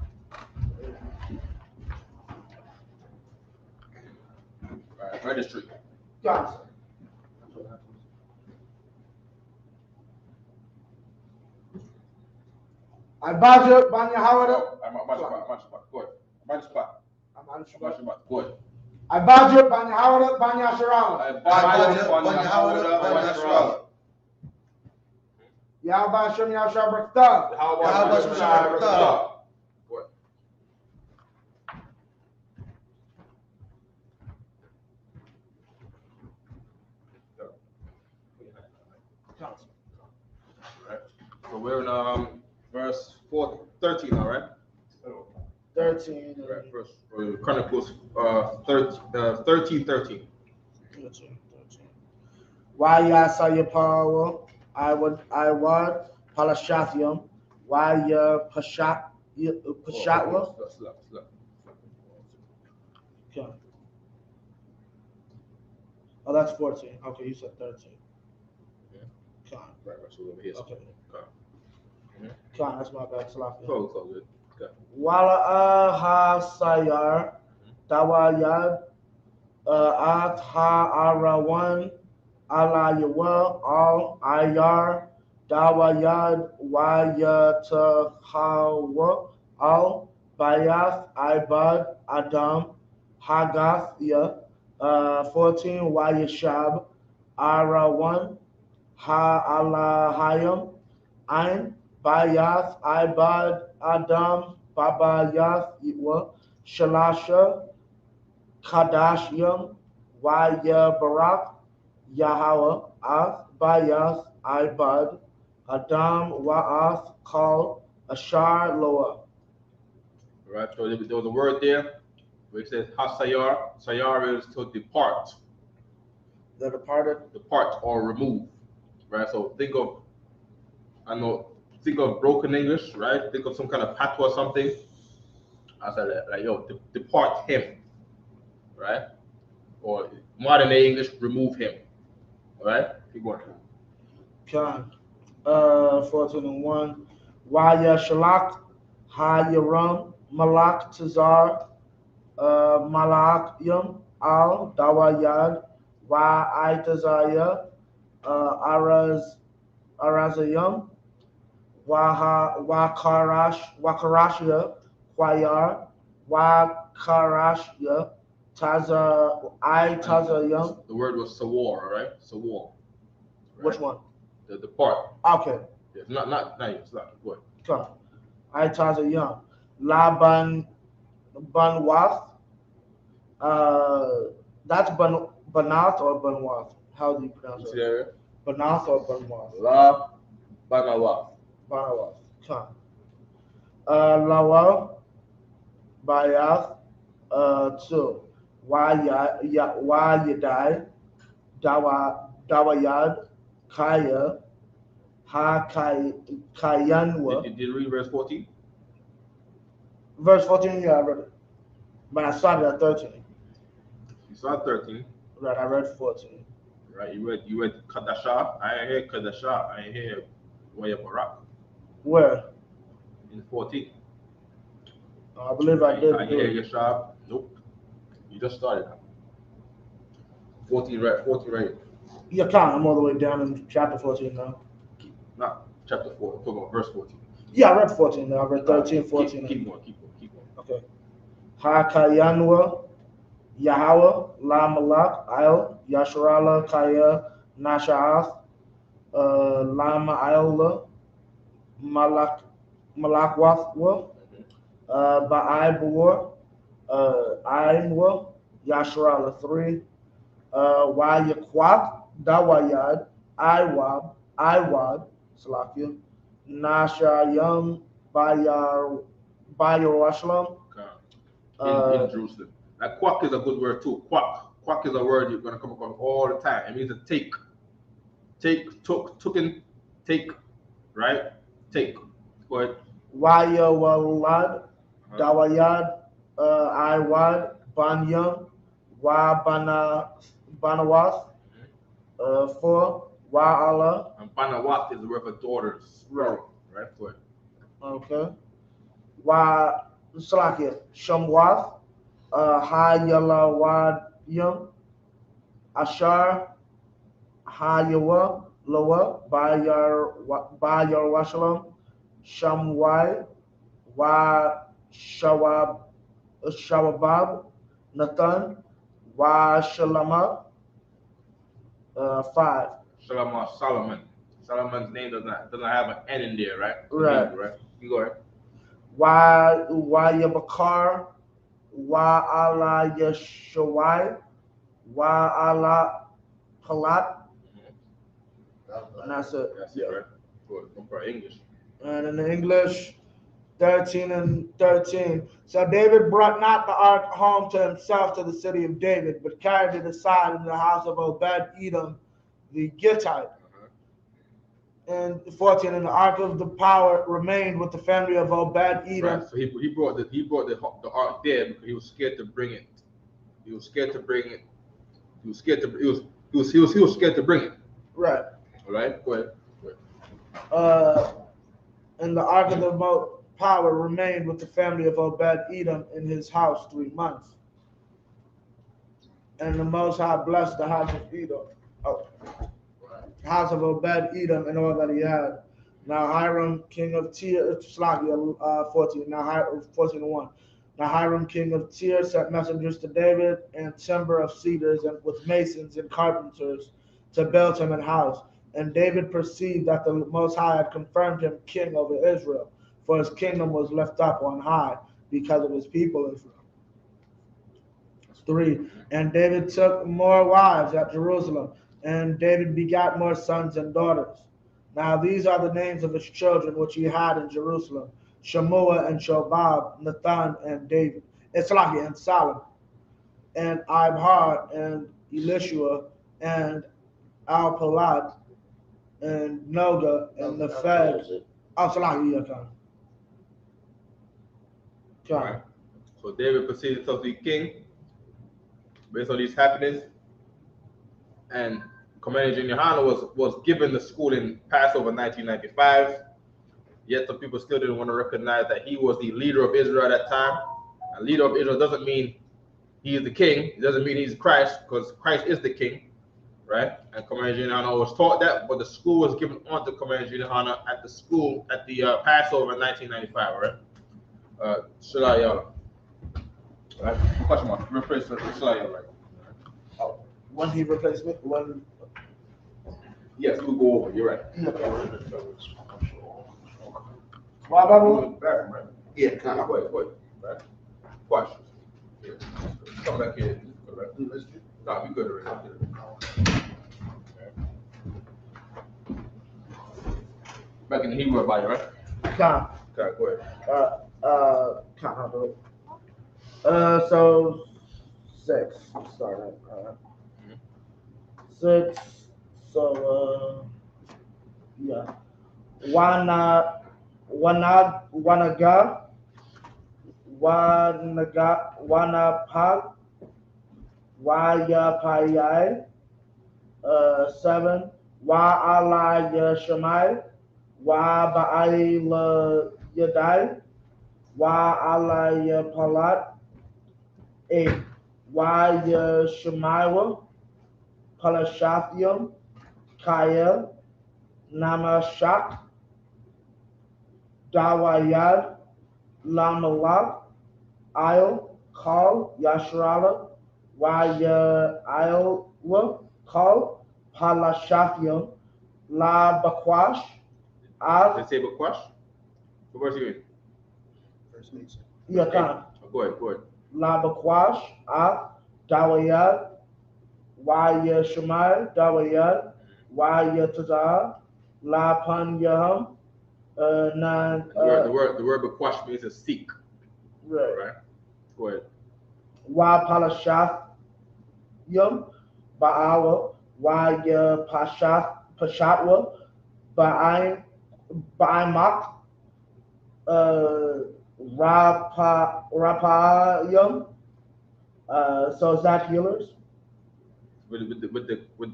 All right, registry. God. I budget Banya Howard. I'm on Shabbat. Go ahead. I'm on Shabbat. Go ahead. I budget Banya Howard, Banya Sharala. I budget Banya Howard, Banya Sharala. Yahba Shem Yahshua Barakatah. How about Shabbat? Go ahead. Right. So we're in verse 13 now, right? 13. Right. Verse Chronicles 13. Why Yasaya Power? I would Palashathium. Why Pashatwa? Okay. Oh, that's 14. Okay, you said 13. Yeah. Con. Right, so over here. Okay. Okay. Con, that's my bad. Salafi. So good. Okay. Wala ha sayar tawayad at ha arawan ala yawa al ayar dawayad wayatahawa al bayath ibad adam hagath ya 14 wayashab arawan ha ala hayam ein Bayath, Ibad, Adam, Babayath, Yitwa, Shalasha, Kadashyam, Waya Barak, Yahweh, Ath, Bayath, Ibad, Adam, Wa'ath, Kal, Ashar, Loa. Right, so there was a word there where it says Hasayar. Sayar is to depart. The departed? Depart or remove. Right, so think of broken English, right? Think of some kind of patois or something. I said, like, depart him, right? Or modern day English, remove him, all right? Keep going. Con. 14 and 1. Waya Shalak, Ha Yaram, Malak Tazar, Malak Yam, Al, Dawayad, Wa Itazaya, Arazayam, Wakarashya, Wayar, Wakarashya, Tazayam. The word was Sawar, right? Sawar, Which one? The part. Okay. Yes, not you. It's not what. Come. I Taza Young. Laban Banwath. That's Banath or Banwath. How do you pronounce it? Banath or Banwath? La Banawath. Banawath. Come. Lawal Bayath. 2. Wayadai. Dawayad. Kaya. Ha Kayanwa. Did you read verse 14? Verse 14, yeah, I read it. But I started at 13. You saw 13. Right, I read 14. Right, you read Kadashah. I ain't hear Kadashah. I ain't hear Waya Barak. Where? In 14. I believe I did. I hear Yeshab. Nope. You just started. 14 right. You count. I'm all the way down in chapter 14 now. Not chapter 4. I'm talking about verse 14. Yeah, I read 14 now. I read 13, 14. Keep going. Okay. Ha Kayanwa, Yahweh, La Malak, Il, Yasharala, Kaya, Nashaath, Lama Ila, Malakwathwa, Ba'ai Bawar, Ainwa, Yasharala 3, Wayakwath, Dawayad, Iwad, Salakia, Nashayam, Bayarwashlam. In Jerusalem. Now, quack is a good word too. Quack is a word you're going to come across all the time. It means to take. Tooken, take, right? Take. Go ahead. Wayawalad, Dawayad, Iwad, Banyam, Banawath, 4, Wa'ala. And Banawath is the word for daughters. Right. Right? Go ahead. Okay. Salakia, Shamwath, Hayalawadyam, Ashar, Hayawa, Loa, Bayarwashalam, Shamwai, Shawabab, Nathan, Shalama, 5. Solomon. Solomon's name doesn't have an N in there, right? Right. You go ahead. Yabakar, Ala Yeshawai, Ala Palat. And that's it. That's it, right? Good. For English. And in the English, 13 and 13. So David brought not the ark home to himself to the city of David, but carried it aside in the house of Obed-Edom the Gittite. And 14, and the ark of the power remained with the family of Obed-Edom. Right. So he brought the ark there because he was scared to bring it. He was scared to bring it. Right. All right. Go ahead. And the ark of the power remained with the family of Obed-Edom in his house 3 months. And the Most High blessed the house of Edom. House of Obed-Edom and all that he had. Now Hiram, king of Tyre, 14. Now 14:1. Now Hiram, king of Tyre, sent messengers to David and timber of cedars and with masons and carpenters to build him a house. And David perceived that the Most High had confirmed him king over Israel, for his kingdom was left up on high because of his people Israel. 3. And David took more wives at Jerusalem, and David begat more sons and daughters. Now these are the names of his children which he had in Jerusalem: Shemua and Shobab, Nathan and David, Islahi and Solomon, and Ibhar and Elishua and Al-Palat and Noga and Nepheg. Right. So David proceeded to be king based on these happenings, and Commander Junior Hana was given the school in Passover 1995. Yet the people still didn't want to recognize that he was the leader of Israel at that time. A leader of Israel doesn't mean he is the king. It doesn't mean he's Christ, because Christ is the king, right? And Commander Junior Hana was taught that, but the school was given on to Commander Junior Hana at the school at the Passover in 1995, right? Shalayala. Right? Question mark. Replace Shalayala, right? When he replaced me, when Yes, we'll go over. You're right. Why Bible? Back, right? Yeah, Go ahead, go ahead. Right? Questions? Yeah. Come back here. Right? No, we good already. Back in the Hebrew Bible, right? Con. Okay, go ahead. Con, I'll do it. So 6. Start at 6. So yeah. Wanaga, Wanapag, Wayapayai, 7, Wa Shamai, Wa Ba'ila Yadai, Wa Palat, 8, Wa Shemaiwa, Palashathium, Kaya, Namashak, Dawayad, Lamalak, Isle, Kal, Yashrala, Waya Iowa, Kal, Palashathium, La Bakwash, They say Bakwash? What verse are you in? Verse 8. Yakan, Go ahead. La Bakwash, Dawayad, Waya Shemai, Dawayad, Waya Tazar, La Pan Yaham, Nan, The word Bakwash means to seek. right. Right? Go ahead. Wa Palashath Yum, Ba'awa, Waya Pashatwa, Ba'aimak, Rapayum. So is that healers? With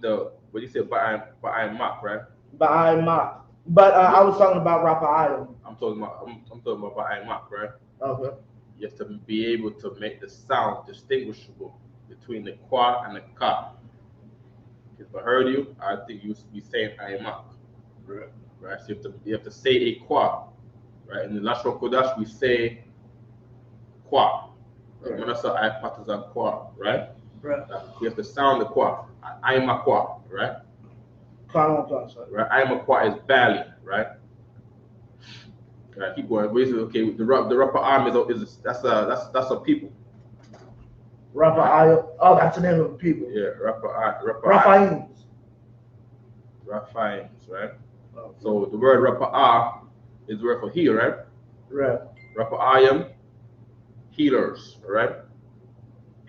the what you said Ba'ai Mak, right? Ba'aimak. But I was talking about Rapayum. I'm talking about Ba'ai Mak, right? Okay. You have to be able to make the sound distinguishable between the kwa and the ka. If I heard you, I think you be saying Aimak. Right? So you have to say a kwa. Right? In the Lashon Kodash, we say kwa. Right? When I say I patazan kwa, right? Right. We have to sound the kwa. Aimak kwa, right? Right? Aimak kwa is Bali, right? Right, keep going. Basically, okay, the Rapa arm is that's a people. Rapayum. Oh, that's the name of the people. Yeah, Raphaim. Raphaims, right? Okay. So the word Rapa'ah is the word for heal, right? Right. Rapa'ayim, healers, right?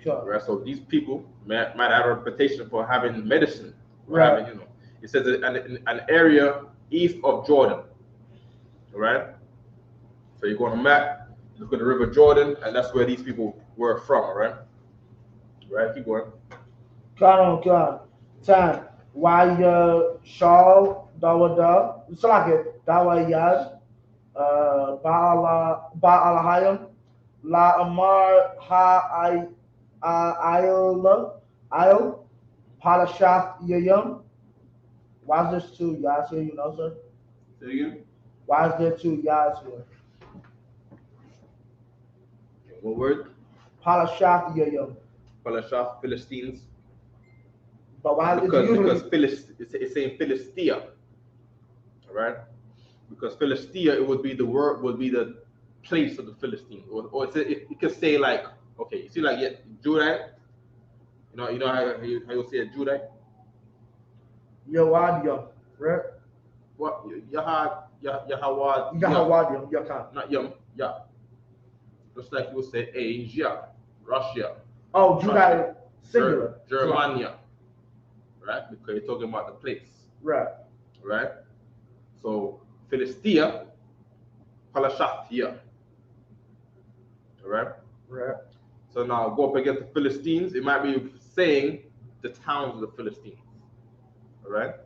Sure. Right. So these people might have a reputation for having medicine, Right. having, it says an area east of Jordan, right? So you go on a map, look at the River Jordan, and that's where these people were from, right? Right. Keep going. God. 10. Waya Shal Dawada. It's like it. Dawayad. Ba'alahayim. La Amar Ayla. Palashath Yayam. Why is there 2 Yas here, sir? Say again. Why is there 2 Yas here? What word? Palashath Yayam. Palashah, Philistines. But why is it Because it's saying Philistia, all right? Because Philistia, it would be the word, would be the place of the Philistines, or it could say like, okay, you see like Judah, you know how you say Judah? Yawadyam, right? What Yahawad. Yahawad, Yakan. not Yum, yeah. Just like you would say Asia, Russia. Oh, Judah, singular. Germania, right? Because you're talking about the place. Right. Right? So Philistia, Palashathia. Alright? Right. So now go up against the Philistines, it might be saying the towns of the Philistines. Alright?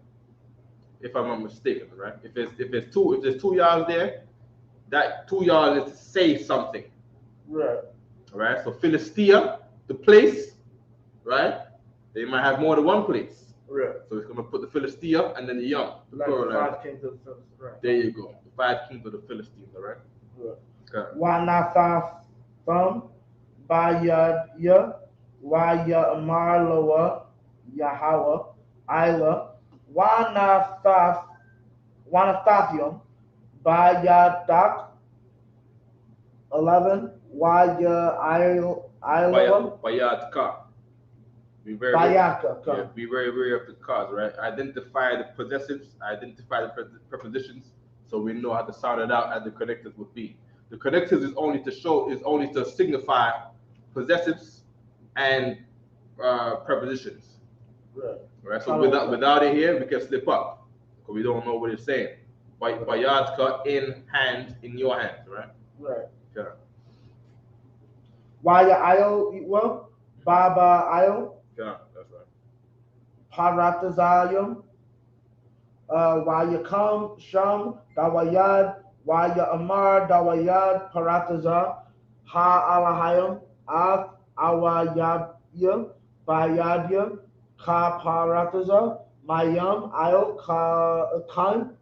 If I'm not mistaken, right? If there's 2 yards there, that 2 yards is to say something. Right. Alright? So Philistia, the place, right? They might have more than one place. Right. So it's gonna put the Philistia and then the young. Like the 5 kings of the Philistines. Right. There you go. The 5 kings of the Philistines, alright? Right. Okay. Wanatham, Bayadya, Waya Amarlawa, Yahweh, Isla, Wanathathium, Bayadak, 11, Waya Bayadka. Be very, Bayaka. yeah, be very aware of the cause, right? Identify the possessives, identify the prepositions, so we know how to sound it out as the connectors would be. The connectors is only to signify possessives and prepositions, right? So without it here, we can slip up because we don't know what it's saying. Bayadka, in hand, in your hands, right? Right. Yeah. Waya Ayo, Baba Ayo, Yeah, that's right. Paratazayum, Waya Kam, Sham, Dawayad, Waya Amar, Dawayad, Parataza, Ha Alahayam, Af, Awayabya, Bayadya, Ka Parataza, Mayam, Ayo, Kan,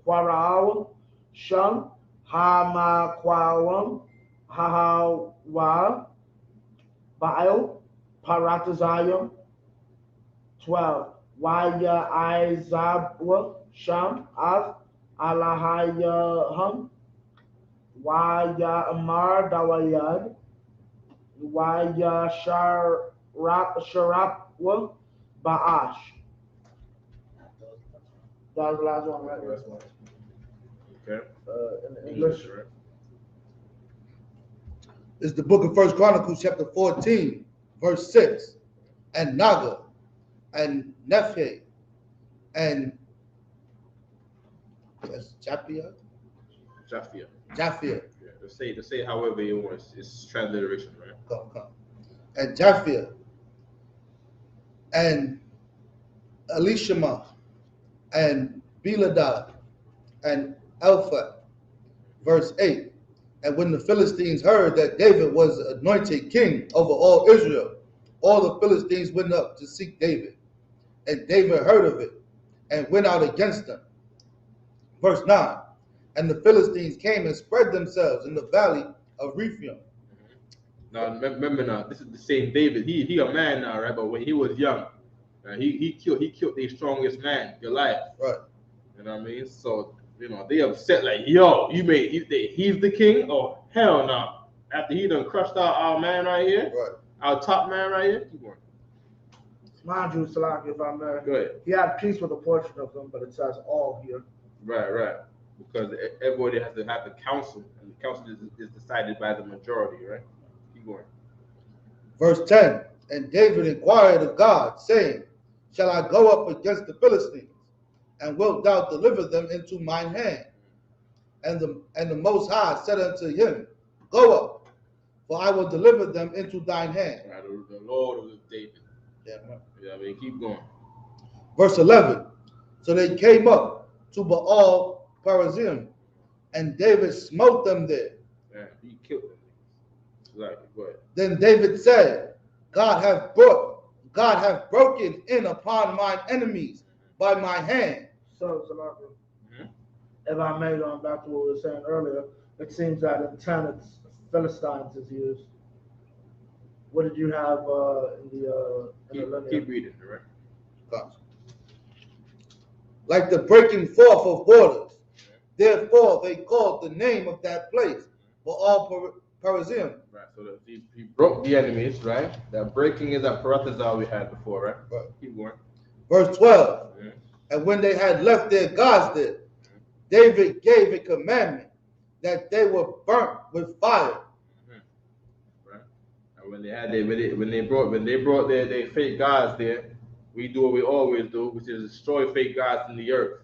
Kwarawa, Sham, Hama Kwawam, Hahawa, Baal, Paratazayam, 12. Waya Izabwa, Sham, Av, Alahayaham, Waya Amar Dawayad, Waya Sharapwa, Baash. That was the last one, right? Last one. Okay. In English. Right? It's the book of First Chronicles, chapter 14, verse 6. And Naga, and Nephi, and Japhia. Japhia. Japhia. Yeah, to say however you want. It's transliteration, right? Come. And Japhia, and Elishama, and Biladad, and Alpha. Verse 8. And when the Philistines heard that David was anointed king over all Israel, all the Philistines went up to seek David. And David heard of it and went out against them. Verse 9. And the Philistines came and spread themselves in the valley of Rephaim. Now remember, now this is the same David. He a man now, right? But when he was young, he killed the strongest man, Goliath. Right. You know what I mean? So they upset like, yo, he's the king? Oh hell no! After he done crushed our man right here, Right. Our top man right here. Keep going. Mind you, Salaki, if I may, Go ahead. he had peace with a portion of them, but it says all here. Right. Because everybody has to have the council, and the council is decided by the majority, right? Keep going. Verse 10. And David inquired of God, saying, Shall I go up against the Philistines? And wilt thou deliver them into mine hand? And the Most High said unto him, Go up, for I will deliver them into thine hand. Right, the Lord was David. Yeah. Yeah, I mean, keep going. Verse 11. So they came up to Baal Perazim, and David smote them there. Yeah, he killed them. Like, go ahead. Then David said, God hath broken in upon mine enemies by my hand. So, Salaki, if I may, going back to what we were saying earlier, it seems that in 10 it's Philistines is used. What did you have in the linear? Keep reading, right? Like the breaking forth of waters. Therefore they called the name of that place Baal Perazim. Right, so he broke the enemies, right? That breaking is that paratazal we had before, right? Right. Keep going. Verse 12. And when they had left their gods there, David gave a commandment that they were burnt with fire. Right. And when they brought their fake gods there, we do what we always do, which is destroy fake gods in the earth.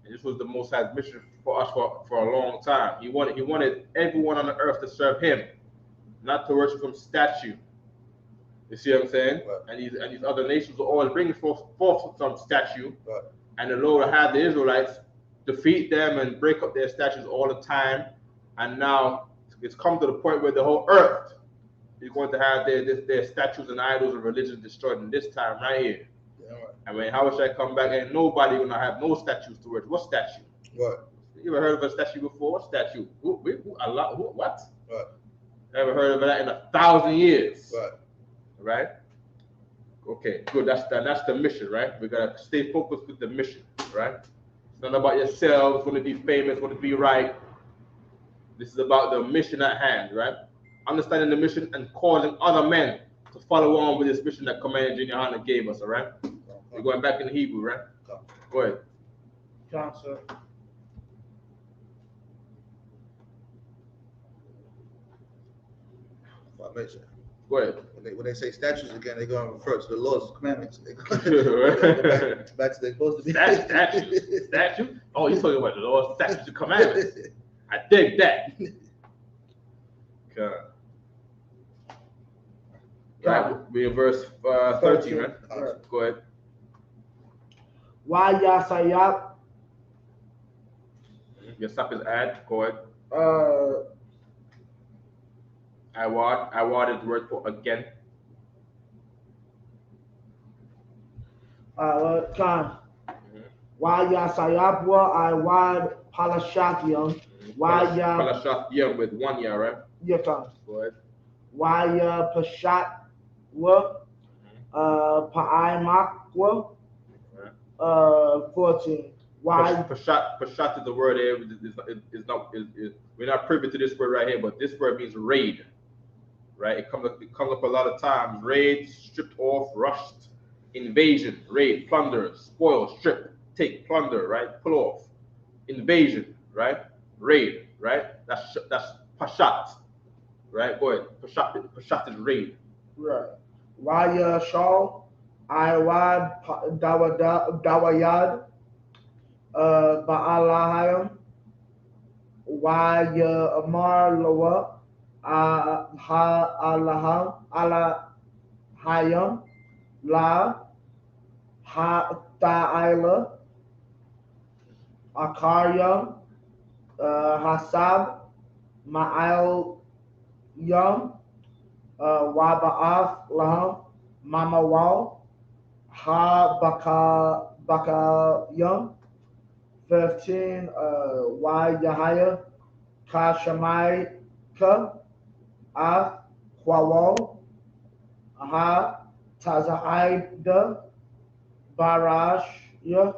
And this was the Most High's mission for us for a long time. He wanted everyone on the earth to serve him, not to worship some statue. You see what I'm saying? Right. And these other nations will always bring forth some statue. Right. And the Lord had the Israelites defeat them and break up their statues all the time. And now it's come to the point where the whole earth is going to have their statues and idols and religions destroyed in this time right here. Yeah, right. I mean, how should I come back and nobody gonna have no statues to worship? What statue? Right. You ever heard of a statue before? What statue? Allah? What? Right. Never heard of that in 1,000 years. Right. Right? Okay, good. That's the mission, right? We gotta stay focused with the mission, right? It's not about yourselves, want to be famous, want to be right. This is about the mission at hand, right? Understanding the mission and causing other men to follow on with this mission that Commander Junior Hunter gave us, all right? We're going back in Hebrew, right? Go ahead. Counsel. Go ahead. When they say statutes again, they're going to refer to the laws, commandments. They go back to they're supposed to be. Statute? Oh, you're talking about the laws, statutes, and commandments. I dig that. Okay. Right, we're in verse 13, right? Go ahead. Why Yasayap? Your stop is add. Go ahead. Awad is the word for again. Khan. Why Yasayapwa? Awad Palashatyam. Why Ya Palashatyam with 1 year, right? Yeah, Khan. Go ahead. Why Ya Pashatwa? Pa'aimakwa? 14. Why Pashat is the word here. We're not privy to this word right here, but this word means raid, right? It comes up a lot of times. Raid, stripped off, rushed, invasion, raid, plunder, spoil, strip, take, plunder, right? Pull off, invasion, right? Raid, right? That's Pashat, right? Go ahead. Pashat is raid. Right. Why Shaw? Iwad Dawayad. Ba'alahayam, Why Amar Lawa, Alahayam, La, Ta'ila, Akaryam, Hasab, Ma'al Yam, Waba'af Laham, Mama Wal, Baka Yam. 15, Why Yahaya, Kashamaika, Af, Kwawal, Ha, Tazaida, Barashya,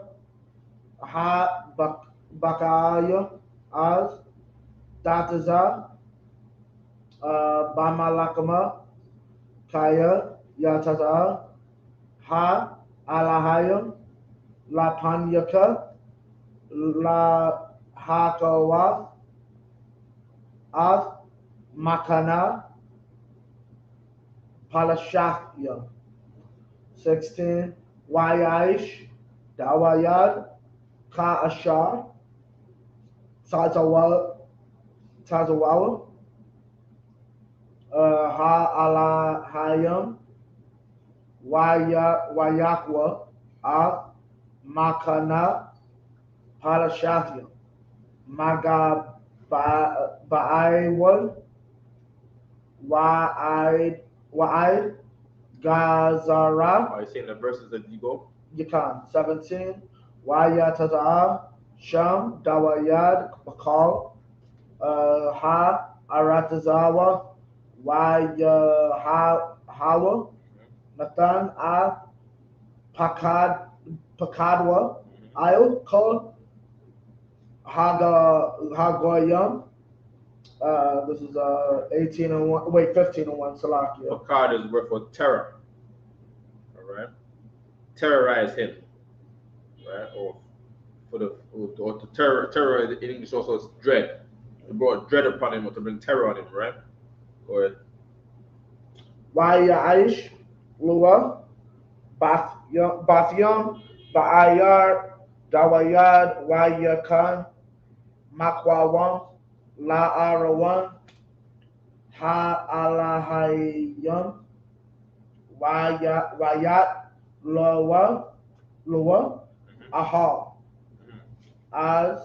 Ha, Bakaya, Az, Dataza, Bamalakama, Kaya, Yataza, Ha, Alahayam, Lapanyaka, La Hakawath, Ath, Makana, Palashahya. 16, Wayaish, Dawayad, Ka Ashar, Tazawawa, Ha Alahayam, Wayakwa, Ath, Makana, Palashathia, Maga Ba'aiwal, Wa'id, Gazara. Are you saying the verses that you go? You can. 17, Waya Tata'a, Sham, Dawayad, Bakal, Ha, Aratazawa, Waya Hawa, Nathan, Pakadwa, I'll call Hagoyam. This is 18 and 1. Wait, 15 and 1. Salakia. Pakad is the word for terror. All right, terrorize him, right? Or to terror in English also is dread. It brought dread upon him or to bring terror on him, right? Go ahead. Waya Aish, Lua, Bathyam, Ba'ayar. Dawayad, Wayakan, Makwawam, La Arawan, Ha Alahayam, Wayat, Loa, Aha, Az.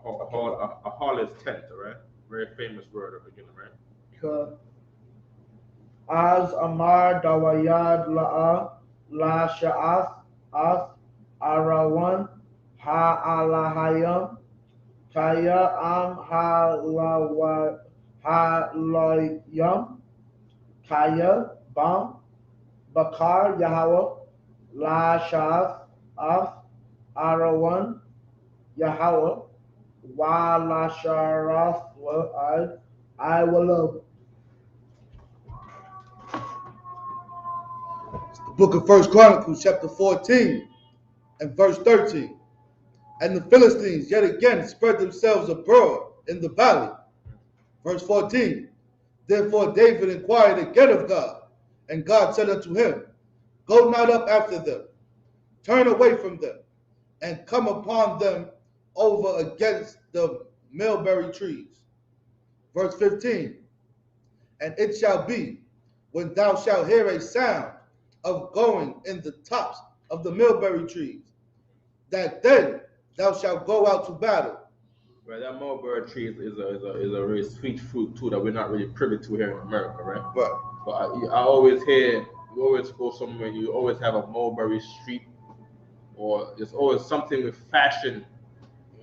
Ahal is tent, right? Very famous word at the beginning, right? Az Amar, Dawayad, La Sha'ath, Ath, Arawan, Ha Alahayam, Kaya Am Ha Loyam, Kaya Bam, Bakar, Yahweh, Lashath, Arawan, Yahweh, Wa Lasharath, I will love. The book of First Chronicles, chapter 14, and verse 13. And the Philistines yet again spread themselves abroad in the valley. Verse 14. Therefore David inquired again of God, and God said unto him, Go not up after them, turn away from them, and come upon them over against the mulberry trees. Verse 15. And it shall be, when thou shalt hear a sound of going in the tops of the mulberry trees, that then thou shalt go out to battle. Right, that mulberry tree is a very sweet fruit too that we're not really privy to here in America, right? Right. But I always hear, you always go somewhere, you always have a mulberry street, or there's always something with fashion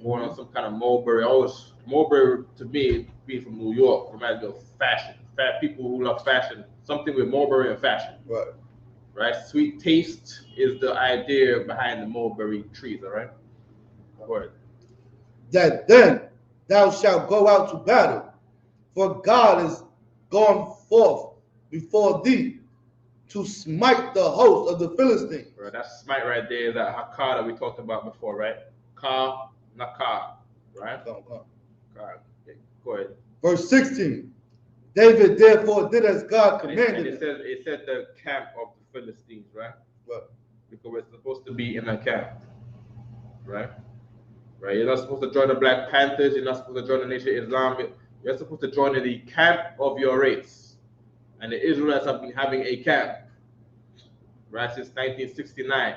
going on, some kind of mulberry. Always mulberry to me, being from New York, reminds me of fashion. Fat people who love fashion, something with mulberry and fashion. Right. Right. Sweet taste is the idea behind the mulberry trees. All right. Go ahead. That then thou shalt go out to battle, for God is gone forth before thee to smite the host of the Philistines. Right, that smite right there is that hakar that we talked about before, right? Ka, nakar, right? Come. God. Yeah, go ahead. Verse 16. David therefore did as God commanded him. It said the camp of the Philistines, right? Right. Because we're supposed to be in a camp, right? Right. You're not supposed to join the Black Panthers. You're not supposed to join the Nation of Islam. You're supposed to join the camp of your race. And the Israelites have been having a camp, right, since 1969.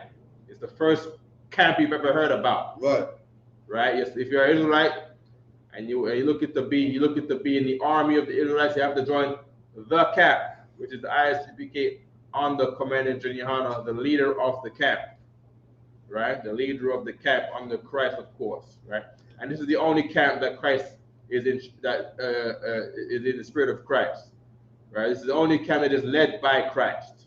It's the first camp you've ever heard about. Right. Right. Yes. If you're an Israelite and you look at the be in the army of the Israelites, you have to join the camp, which is the Isupk under Commander General, the leader of the camp. Right, the leader of the camp under Christ, of course, right, and this is the only camp that Christ is in, is in the spirit of Christ, right. This is the only camp that is led by Christ,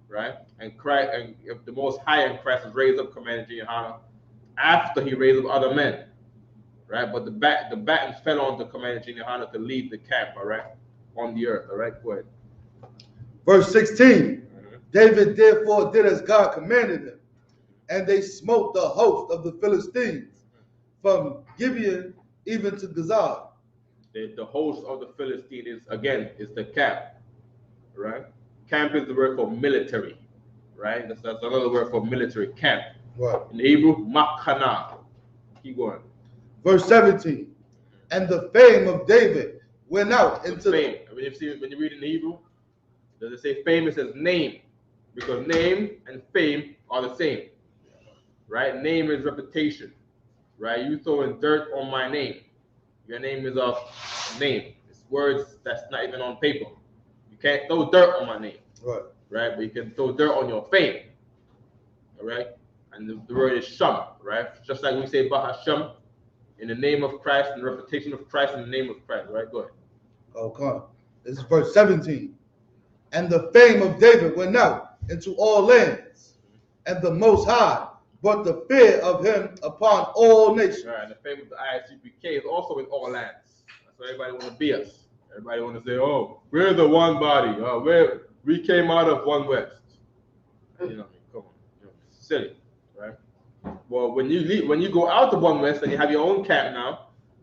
right, and Christ and the Most High in Christ has raised up Commander General after he raised up other men, right. But the baton fell on the Commander General to lead the camp, all right, on the earth, all right. Go ahead. Verse 16. David therefore did as God commanded him. And they smote the host of the Philistines from Gibeon even to Gaza. The host of the Philistines is the camp, right? Camp is the word for military, right? That's another word for military, camp. Right. In Hebrew, makana. Keep going. Verse 17. And the fame of David went out into fame. When you read in Hebrew, does it say fame? It says name, because name and fame are the same. Right? Name is reputation. Right? You throwing dirt on my name. Your name is a name. It's words that's not even on paper. You can't throw dirt on my name. Right. Right? But you can throw dirt on your fame. All right? And the word is sham, right? Just like we say Bahasham, in the name of Christ, and the reputation of Christ, in the name of Christ. Right? Go ahead. Okay. This is verse 17. And the fame of David went out into all lands, and the Most High brought the fear of him upon all nations. Right, and the fame of the Isupk is also in all lands. That's why everybody want to be us. Everybody want to say, "Oh, we're the one body. We came out of one West." You know, come on, silly, right? Well, when you go out of one West and you have your own camp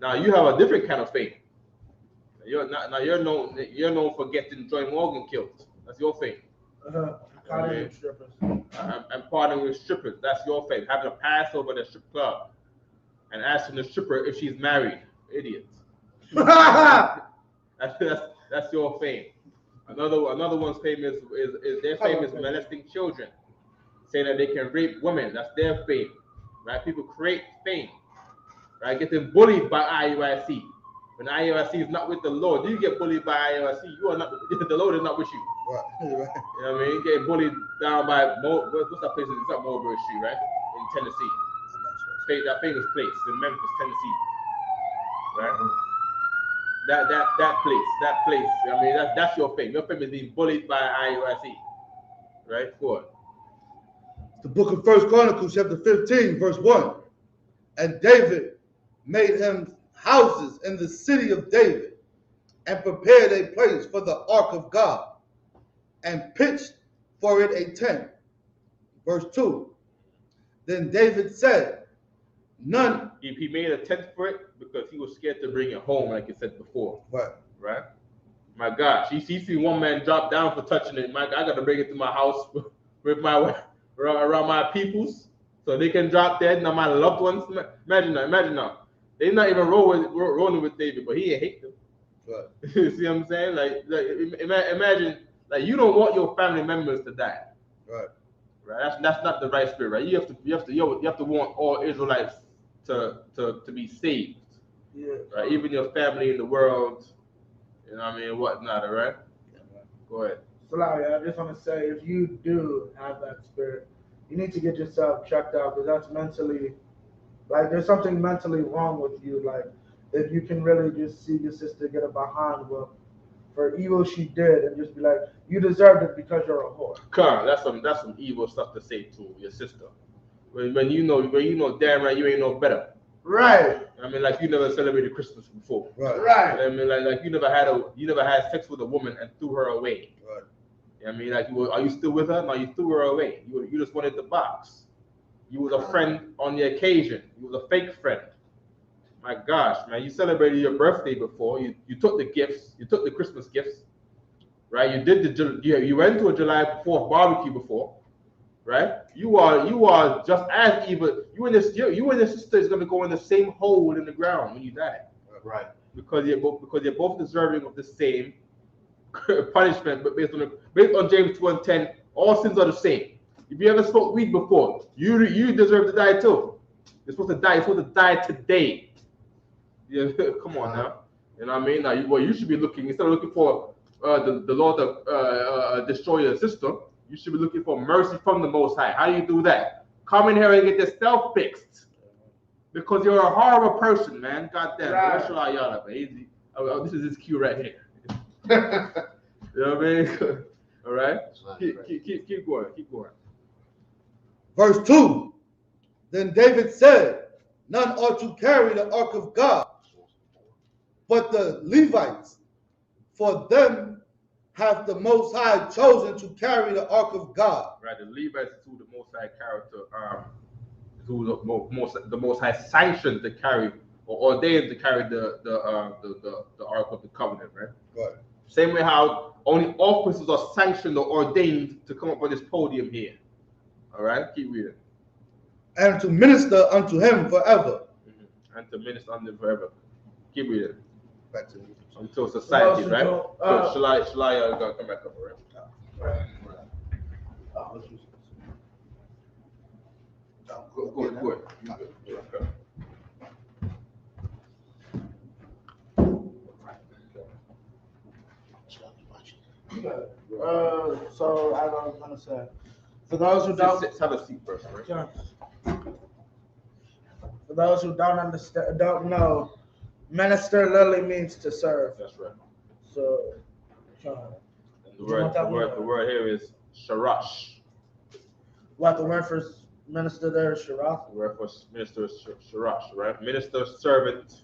now you have a different kind of fame. You're known for getting Joy Morgan killed. That's your fame. I'm partying with strippers. That's your fame. Having a pass over the strip club and asking the stripper if she's married. Idiot. that's your fame. Another one's fame is their fame is molesting children, saying that they can rape women. That's their fame. Right? People create fame. Right? Getting bullied by IUIC. When IUIC is not with the Lord, you get bullied by IUIC. You are not. The Lord is not with you. Right. You know what I mean? You get bullied down by what's that place? It's not Mulberry Street, right? In Tennessee. That famous place in Memphis, Tennessee. Right? That place. I mean, that's your fame. Your fame is being bullied by IUIC. Right? Go on. The book of First Chronicles, chapter 15, verse 1. And David made him houses in the city of David, and prepared a place for the ark of God, and pitched for it a tent. Verse 2. Then David said, none. He made a tent for it because he was scared to bring it home, like you said before. Right? My gosh, he see one man drop down for touching it. I got to bring it to my house with my around my peoples, so they can drop dead. Now my loved ones. Imagine now. They're not even rolling with David, but he ain't hate them. Right. You see what I'm saying? Like imagine, like, you don't want your family members to die. Right. Right. That's not the right spirit, right? You have to want all Israelites to be saved. Yeah. Right. Even your family in the world, you know what I mean, whatnot. All right. Go ahead. So, Larry, I just want to say, if you do have that spirit, you need to get yourself checked out, because that's mentally, like, there's something mentally wrong with you. Like, if you can really just see your sister get a behind whoop for evil she did, and just be like, you deserved it because you're a whore. Come, that's some evil stuff to say to your sister. When you know damn right you ain't no better. Right. I mean, like, you never celebrated Christmas before. Right. I mean, like you never had sex with a woman and threw her away. Right. I mean, like, are you still with her? No, you threw her away. You just wanted the box. You was a friend on the occasion. You was a fake friend. My gosh, man, you celebrated your birthday before. You took the gifts. You took the Christmas gifts, right? You went to a July 4th barbecue before, right? You are just as evil. You and your sister is gonna go in the same hole in the ground when you die. Right. Because you're both deserving of the same punishment, but based on James 2:10, all sins are the same. If you ever smoked weed before, you deserve to die too. You're supposed to die. You're supposed to die today. Yeah, come on now. You know what I mean? Now, you should be looking, instead of looking for the Lord to destroy your sister, you should be looking for mercy from the Most High. How do you do that? Come in here and get yourself fixed, because you're a horrible person, man. Goddamn. Right. This is his cue right here. You know what I mean? All right. Keep going. Keep going. Verse 2. Then David said, none ought to carry the ark of God, but the Levites, for them hath the Most High chosen to carry the ark of God. Right, the Levites who the Most High who the Most High sanctioned to carry or ordained to carry the ark of the covenant, right? Right. Same way how only officers are sanctioned or ordained to come up on this podium here. All right, keep reading. And to minister unto him forever. Mm-hmm. And to minister unto him forever. Keep reading. Back to until society, right? So, shall I come back up, right? Go ahead. So I was gonna say, for those who don't have a seat first, right? Yeah. For those who don't know, minister literally means to serve. That's right. So, and the word here is sharash. What the word for minister there is sharash? The word for minister is sharash, right? Minister, servant,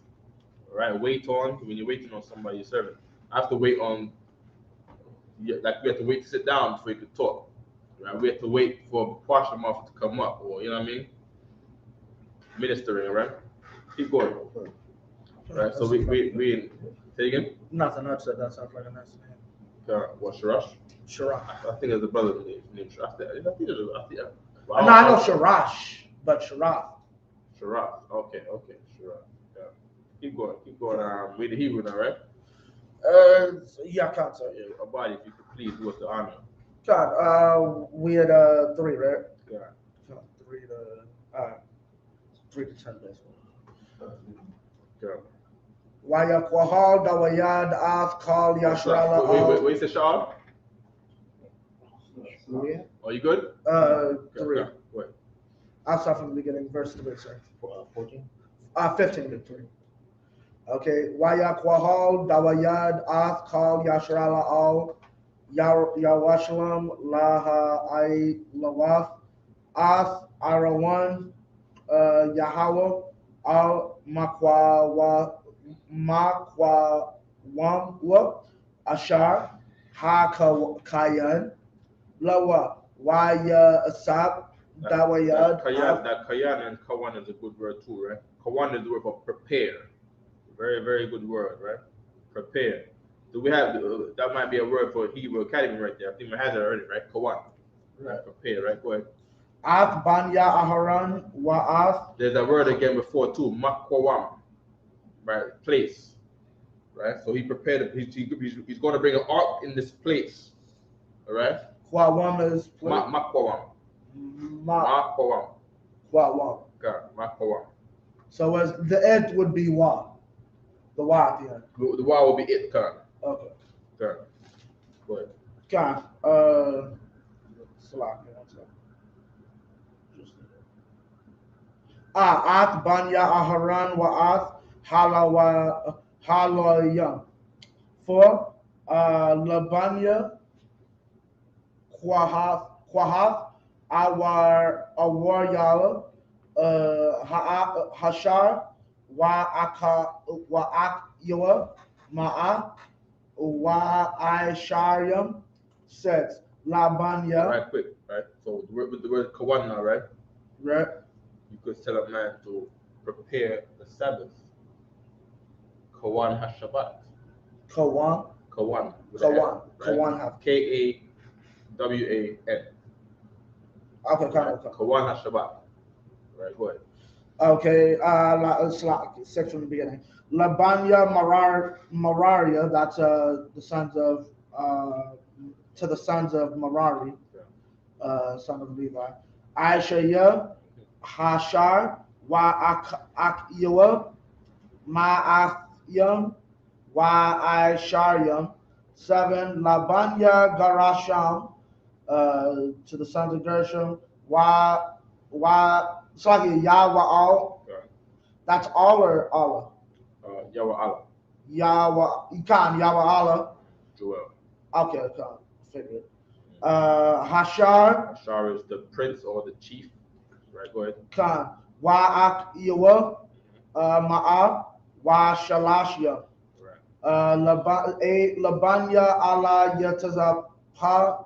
right? Wait on. When you're waiting on somebody, you're servant. I have to wait on. Like we have to wait to sit down before you can talk. Right? We have to wait for a partial mouth to come up, or you know what I mean? Ministering, right? Keep going. Right. So we say again? Nothing. I said that sounds like a nice name. What Sharash? Sharash. I think there's a brother named Sharash. I know Sharash, but Sharash. Sharash. Okay. Sharash. Yeah. Keep going. Read the Hebrew now, right? Yeah, I can't say. Yeah, Abadi, if you could please do us the honor. God, we had 3, right? Yeah. 3 to 10 basically. Yeah. Wayakwahal dawayad af kal yashrala. Wait, say Shah? Oh, you good? 3. Okay. Wait. I'll start from the beginning, verse 3, sorry. 14? 15 to 3. Okay. Wayakwahal dawayad af kal yashrala al Yawashalam, Laha Ai Lawath, Ath Arawan, Yahweh, Al Makwawamwa, Ashar, Ha Kayan, Lawa, Waya Asab, Dawayad. That kayan and kawan is a good word too, right? Kawan is the word for prepare. Very, very good word, right? Prepare. Do we have that might be a word for Hebrew Academy right there? I think we had it already, right? Kawan. Right. Prepare, right? Go ahead. Ath Banya Aharan, Wa'ath. There's a word again before too, makwawam, right? Place, right? So he prepared. He's going to bring an ark in this place, all right? Kwawam is Makwawam. Ma Makwawam. Kwawam. God, makwawam. So as the it would be Wa. The Wa at the end. The why will be it, God. Okay. God. Go ahead. God. Salak. Ath Banya Aharan Wa'ath Halawayam. For Labanya Kwahath Awaryala Hashar Wa'akyawa Ma'a Wa'aishariam 6. Labanya. Right, quick, right? So with the word kawan now, right? Right. You could tell a man to prepare the Sabbath. Kawan HaShabbat. Kawan. Kawan. Kawan. Kawan have. Kawan. Okay, Kawan HaShabbat. Right, go ahead. Okay, it's like 6 from the beginning. Labanya Mararia, that's the sons of to the sons of Merari, son of Levi. Aishaya, Hashar, Wa'akyawa, Ma'athyam, Wa'aishariam. 7. Labanya Garasham, to the sons of Gershom, it's like Yahweh. That's all or Allah? Yahweh Allah. Yahweh Allah. Joel. Okay, figured. Hashar. Hashar is the prince or the chief. Right, go ahead. Khan. Wa'akyawa. Ma'a. Wa'shalashya. Right. Labanya ala Yatazapa.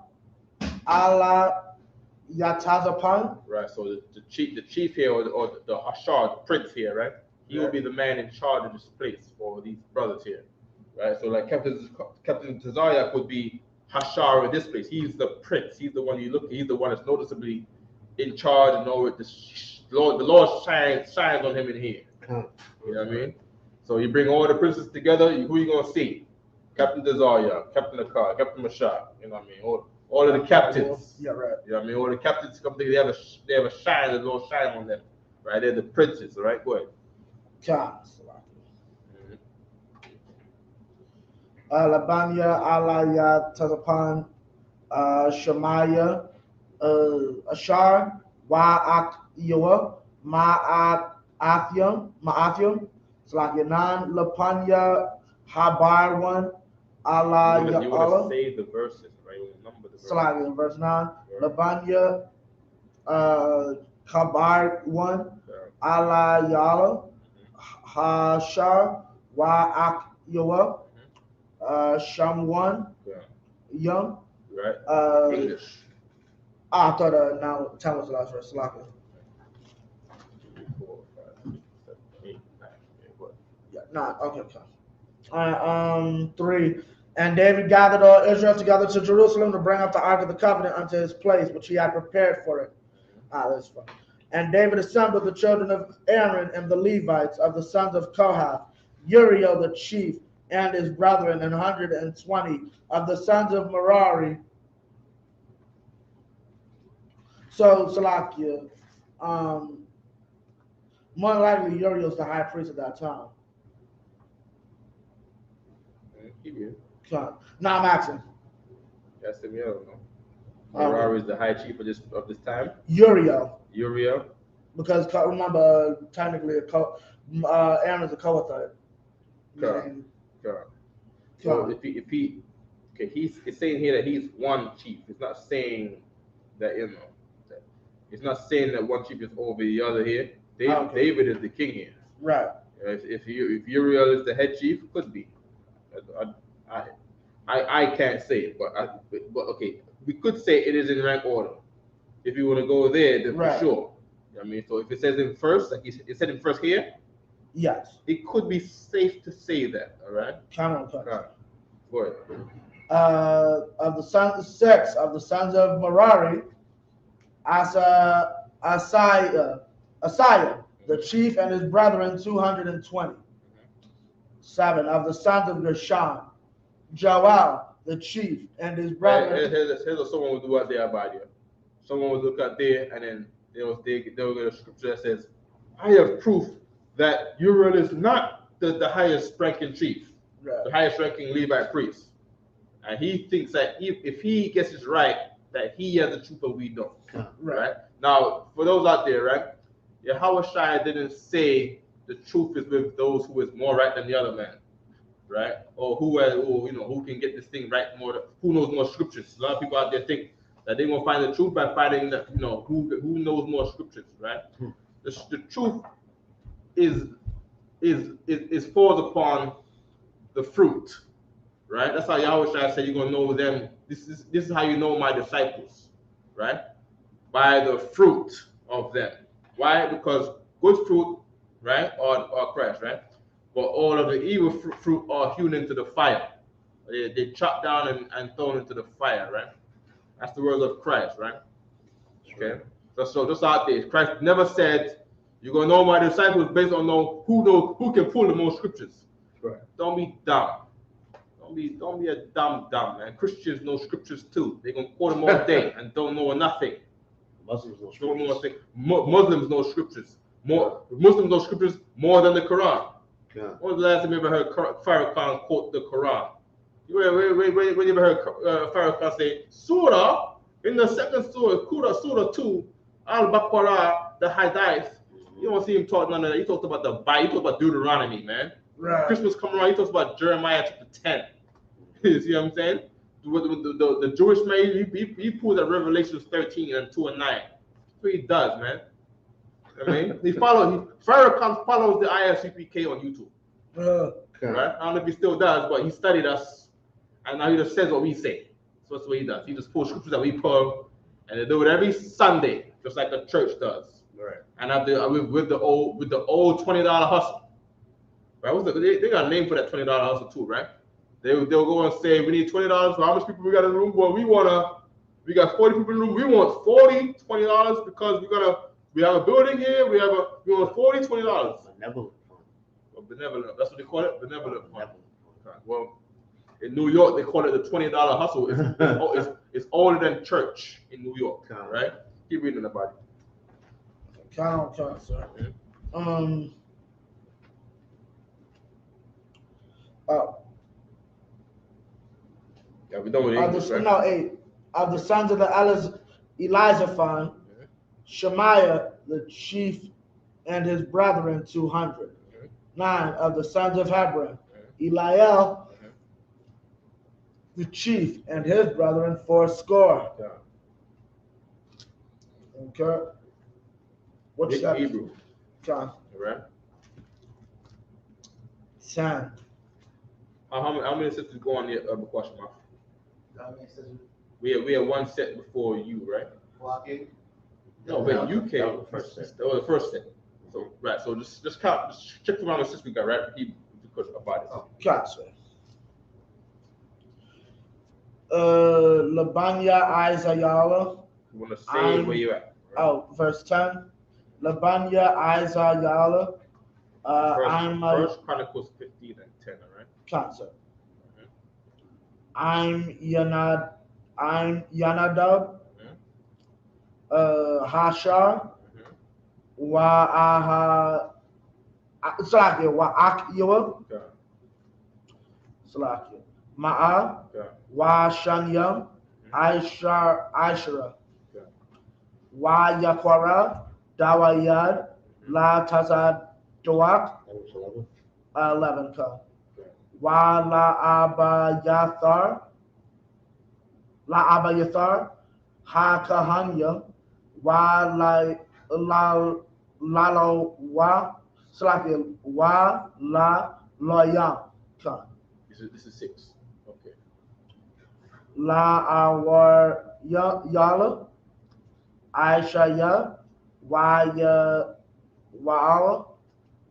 Ala Yatazapan. Right, so the chief here, or the Hashar, the prince here, right? He will be the man in charge of this place for these brothers here, right? So like Captain Tazariak would be Hashar in this place. He's the prince. He's the one you look. He's the one that's noticeably in charge and know it. The Lord shines on him in here. You know what I mean? So you bring all the princes together. Who you gonna see? Captain Tazariak, Captain Akar, Captain Mashah. You know what I mean? All of the captains. Yeah, right. You know what I mean? All the captains come together, they have a shine, the Lord shine on them. Right? They're the princes, all right? Go ahead. Labanya Alaya Tazapan Shemaya Ashar Wa'akyawa Ma'athyam Slakinan Lapanya Habarwan Ala You want to say the verses, right? You number the verses. Slaki, verse 9. Labanya Kabarwan Ala Yala Hashar Wa'akyawa Shamwan Young. Right. English. I thought now 10 was the last verse. Slaki. 3, 4, 5, 6, 7, 8, 9. Yeah, 9. Okay. 3. And David gathered all Israel together to Jerusalem to bring up the ark of the covenant unto his place, which he had prepared for it. That's fine. And David assembled the children of Aaron and the Levites of the sons of Kohath, Uriel the chief, and his brethren, and 120 of the sons of Merari. So, Salakia, more likely Uriel's the high priest at that time. Now I'm asking. That's the real, no? Merari is the high chief of this time. Uriel. Because remember, technically, Aaron's a Kohathite. So if Okay, it's saying here that he's one chief. It's not saying that it's not saying that one chief is over the other here. David is the king here. Right. If Uriel is the head chief, could be. I can't say it, but okay, we could say it is in rank order. If you want to go there, then for sure. I mean, so if it says in first, like it said in first here, yes, it could be safe to say that. All right. Count. All right. Go ahead. Of the sons of Merari, Asaiah, the chief, and his brethren, 220. 7 of the sons of Gershon, Joel, the chief, and his brethren. Here's someone will do out there about you. Someone will look out there, and then they will get a scripture that says, "I have proof that Uriel is not the highest ranking chief, the highest ranking Levite priest." And he thinks that if he gets it right, that he has the truth and we don't. Right? Now, for those out there, right? Yahushua didn't say the truth is with those who is more right than the other man, right? Or who can get this thing right more, who knows more scriptures. A lot of people out there think that they're gonna find the truth by finding that who knows more scriptures, right? The truth is falls upon the fruit. Right? That's how Yahushua said you're gonna know them. This is how you know my disciples, right? By the fruit of them. Why? Because good fruit, right, are Christ, right? But all of the evil fruit are hewn into the fire. They chopped down and thrown into the fire, right? That's the words of Christ, right? Okay. So just out there, Christ never said you're gonna know my disciples based on who can pull the most scriptures. Right. Don't be dumb. Don't be a dumb man. Christians know scriptures too. They gonna quote them all day and don't know nothing. Muslims know Don't know scriptures. nothing. Muslims know scriptures more. Muslims know scriptures more than the Quran. Yeah. When was the last time you ever heard Farrakhan quote the Quran? When you ever heard Farrakhan say Surah in the second Surah, Surah 2, Al-Baqarah, the Hadith? You don't see him talk none of that. He talked about the Bible. He talked about Deuteronomy, man. Right. Christmas come around, he talks about Jeremiah chapter 10. You see what I'm saying? The Jewish man, he pulls at Revelation 13 and 2 and 9. That's what he does, man. I mean, Farrakhan follows the ISUPK on YouTube. Right? I don't know if he still does, but he studied us, and now he just says what we say. So that's what he does. He just pulls scriptures that we pull, and they do it every Sunday, just like the church does. Right. And with the old $20 hustle. Right? They got a name for that $20 hustle too, right? They'll go and say, we need $20 for how much people we got in the room. Well, we got 40 people in the room. We want $20 because we have a building here. We want $40, $20. Benevolent fund. Well, benevolent. That's what they call it. Benevolent fund. Okay. Well, in New York, they call it the $20 hustle. It's older than church in New York, right? Keep reading about it. Count, sir. Yeah, we done with English, right? No, 8. Of the sons of the Elizaphan, Shemaiah, the chief, and his brethren, 200. 9. Of the sons of Hebron, Eliel, the chief, and his brethren, 80. Okay. What's that? Hebrew. Okay. Right. 10. How many sets go on the question mark? We had one set before you, right? Walking. No, wait, you came. That was the first set. That was the first set. So right, so just count, just check the amount of sets we got, right? If you could about it. Gotcha. Labanya Isayala. You want to say where you at? Right? Oh, verse 10. Labanya Isayala. First Chronicles 15 and 10, all right? Gotcha. I'm Yanadab. Hashar. Wa Akiwa. Salakia. Ma'a. Wa Shanyam. Aishara. Wa Yakwara. Dawayad. La Tazad Dawak. 11. Wa La Aba Yathar. La Abayathar, Ha Kahanya, Wa Lalo Wa Slakia Wa La Loyam Khan. This is 6. Okay. La Awar Yala, Aishaya, Wa'al,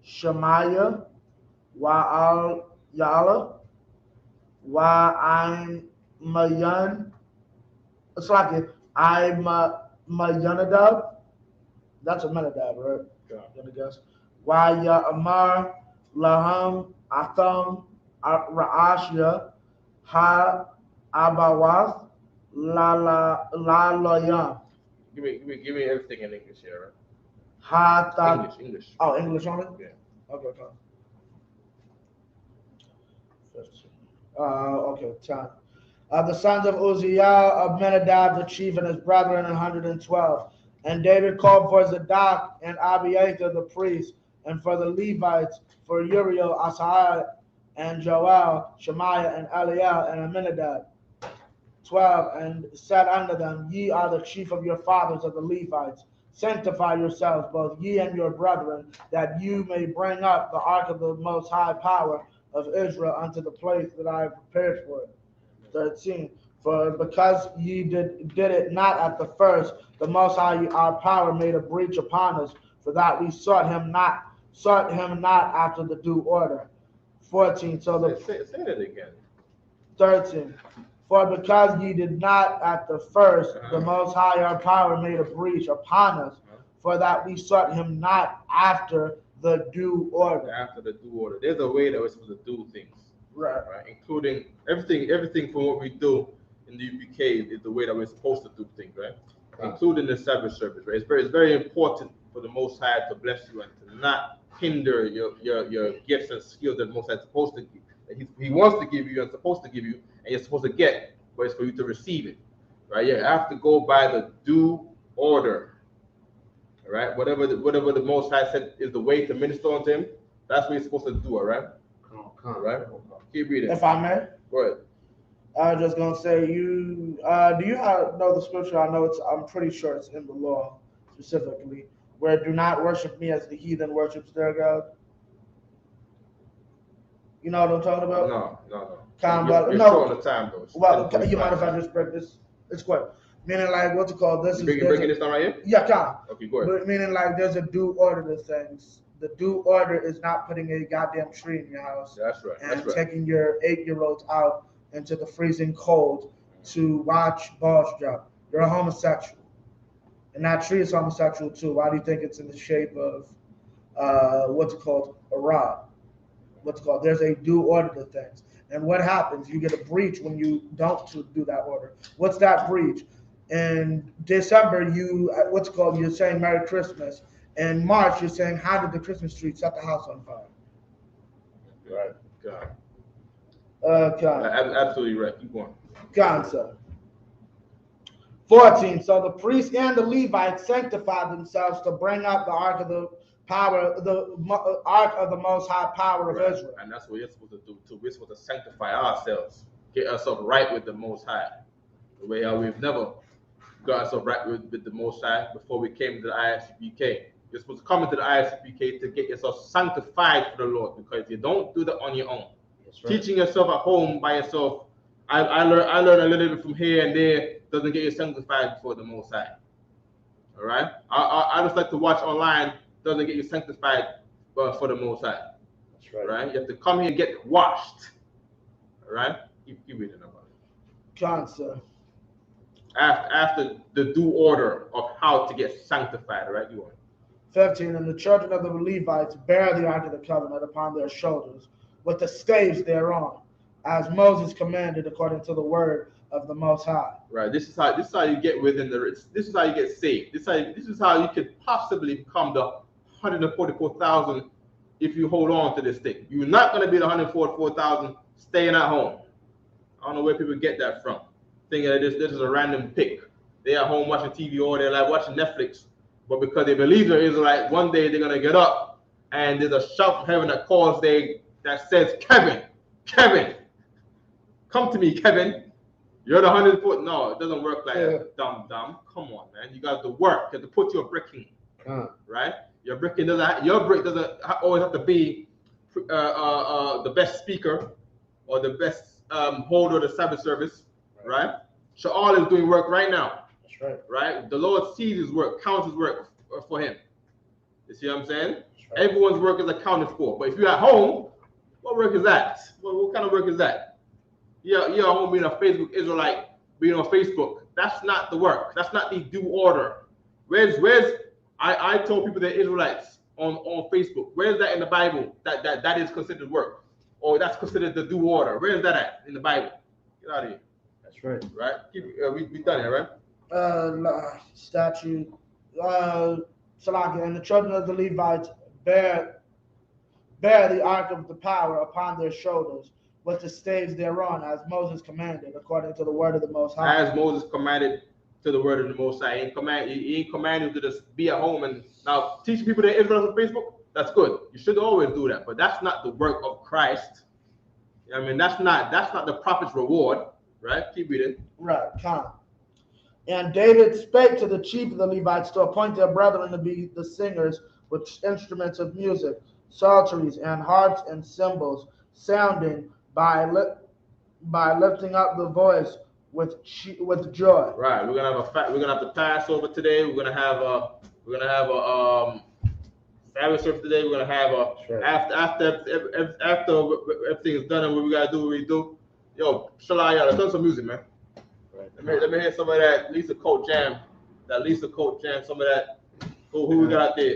Shemaya, Wa'al Yala, Wa'ain Mayan, it's like I'm Mayanadab. That's a Menadab, right? Yeah. Let me guess. Wa'ya Amar, Laham, Atham, Ra'ashya, Ha Abawath, La Loyam. Give me everything in English here, Ha right? Ta. English. Oh, English only? Yeah. Okay, okay, 10. The sons of Uzziah of Menadab, the chief, and his brethren, 112. And David called for Zadok and Abiathar the priest, and for the Levites, for Uriel, Asaiah, and Joel, Shemaiah, and Eliel, and Aminadab. 12. And said unto them, Ye are the chief of your fathers of the Levites. Sanctify yourselves, both ye and your brethren, that you may bring up the ark of the most high power of Israel unto the place that I have prepared for it. 13. For because ye did it not at the first, the Most High our power made a breach upon us, for that we sought him not after the due order. 14. So the Say that again. 13. For because ye did not at the first, the Most High our power made a breach upon us, for that we sought him not after the due order. After the due order. There's a way that we're supposed to do things. Right. Including everything from what we do in the UPK is the way that we're supposed to do things, right? Including the Sabbath service, right? It's very important for the Most High to bless you and to not hinder your gifts and skills that the Most High is supposed to give. That he wants to give you and supposed to give you, and you're supposed to get, but it's for you to receive it, right? You have to go by the due order, right? Whatever the Most High said is the way to minister unto him, that's what you're supposed to do, all right? Right? Keep reading. If I may. Go ahead. I was just gonna say, you do you know the scripture? I know I'm pretty sure it's in the law specifically, where do not worship me as the heathen worships their God. You know what I'm talking about? No. You're short on the time though. Well, you mind if I just break this? It's quick. Meaning like what's it called? This You're breaking this down right here? Yeah, kind. Okay, go ahead. But meaning like there's a due order to things. The due order is not putting a goddamn tree in your house. That's right. And taking your 8-year-olds out into the freezing cold to watch balls drop. You're a homosexual. And that tree is homosexual too. Why do you think it's in the shape of what's it called? A rod. What's it called? There's a due order to things. And what happens? You get a breach when you don't do that order. What's that breach? In December, you're saying Merry Christmas. In March, you're saying, how did the Christmas tree set the house on fire? Right. God. God. Absolutely right. Keep going. God, sir. 14. So the priests and the Levites sanctified themselves to bring up the ark of the power, the ark of the most high power of Israel. And that's what you're supposed to do too. We're supposed to sanctify ourselves, get ourselves right with the Most High. The way we've never got ourselves right with the Most High before we came to the ISUPK. You're supposed to come into the ISUPK to get yourself sanctified for the Lord, because you don't do that on your own. Right. Teaching yourself at home by yourself, I learned a little bit from here and there, doesn't get you sanctified before the Most High. All right? I just like to watch online, doesn't get you sanctified for the Most High. That's right. Right? You have to come here and get washed. All right? Keep reading about it. John, sir. After the due order of how to get sanctified, right? You want 15. And the children of the Levites bear the ark of the covenant upon their shoulders, with the staves thereon, as Moses commanded according to the word of the Most High. Right. This is how you get within this is how you get saved. This is how you could possibly become the 144,000 if you hold on to this thing. You're not going to be the 144,000 staying at home. I don't know where people get that from, thinking that this is a random pick. They're at home watching TV or they're like watching Netflix, but because they believe they're Israelite, one day they're gonna get up and there's a shout from heaven that says, Kevin, come to me, Kevin. You're the 100 foot. No, it doesn't work like that. Dumb. Come on, man. You got to work. You have to put your bricking. Right? Your brick doesn't always have to be the best speaker or the best holder of the Sabbath service, right? Sha'al is doing work right now. That's right. Right? The Lord sees his work, counts his work for him. You see what I'm saying? Right. Everyone's work is accounted for. But if you're at home, what work is that? What kind of work is that? You're at home being a Facebook Israelite, being on Facebook. That's not the work. That's not the due order. I told people they're Israelites on Facebook. Where's that in the Bible that is considered work? Or that's considered the due order? Where's that at in the Bible? Get out of here. That's right. Right? We done it, right? Statute. Salaki, and the children of the Levites bear the ark of the power upon their shoulders, with the staves thereon, as Moses commanded, according to the word of the Most High. As Moses commanded to the word of the Most High. He ain't commanded you to just be at home and now teaching people that Israel on Facebook. That's good. You should always do that, but that's not the work of Christ. I mean, that's not the prophet's reward, right? Keep reading. Right, come. And David spake to the chief of the Levites to appoint their brethren to be the singers with instruments of music, psalteries and harps and cymbals, sounding by lifting up the voice with joy. Right. We're gonna have the Passover today. We're gonna have a Sabbath service today. We're gonna have after everything is done and what we gotta do, what we do. Yo, Shalaya, let's do some music, man. Right. Let me hear some of that Lisa Coat jam. Some of that. Who we got out there?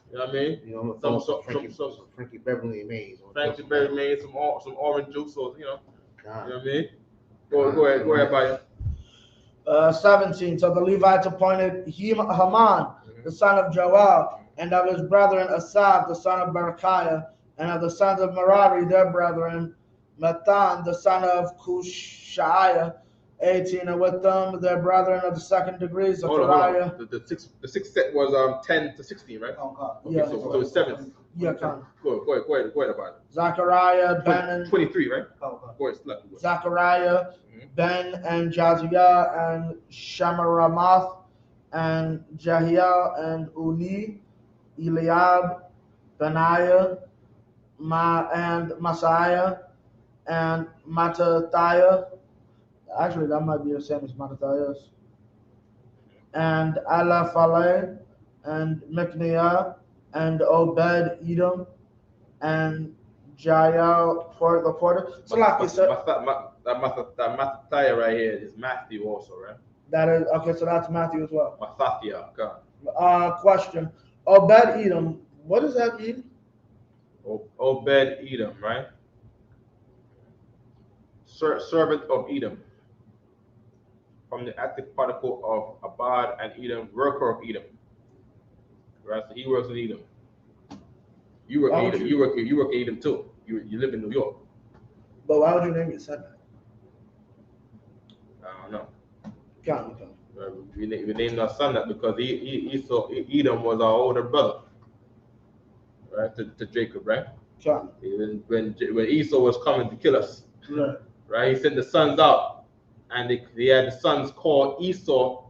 You know what I mean? You know, some Frankie Beverly Mays. Frankie Beverly Mays, some orange juice, or you know what I mean? Go ahead, buddy. 17. So the Levites appointed Haman, the son of Joel, and of his brethren Asaph, the son of Berechiah, and of the sons of Merari, their brethren, Mathan, the son of Cushaiah, 18, and with them their brethren of the second degree, Zechariah. The sixth set was 10 to 16, right? Okay, yeah. So it's 7. Yeah, okay. Go ahead about it. Zechariah, Ben, and 23, right? Go ahead. Zechariah, Ben, and Jaziah, and Shamaramath, and Jehiel, and Uni, Eliab, Benaiah, and Messiah, and Mattathiah. Actually, that might be the same as Mattathias. And Alaphale, and Micniah, and Obed Edom, and Jael the porter. So like you said, that Mattathiah right here is Matthew also, right? That is okay. So that's Matthew as well. Mattathiah, God. Question: Obed Edom. What does that mean? Obed Edom, right? Servant of Edom. From the active particle of Abad and Edom, worker of Edom. Right? So he works in Edom. You work in Edom. You work in Edom too. You live in New York. But why would you name your son that? I don't know. Come. We named our son that because Edom was our older brother, right? To Jacob, right? Come. When Esau was coming to kill us, right? He sent the sons out. And he had the sons called Esau.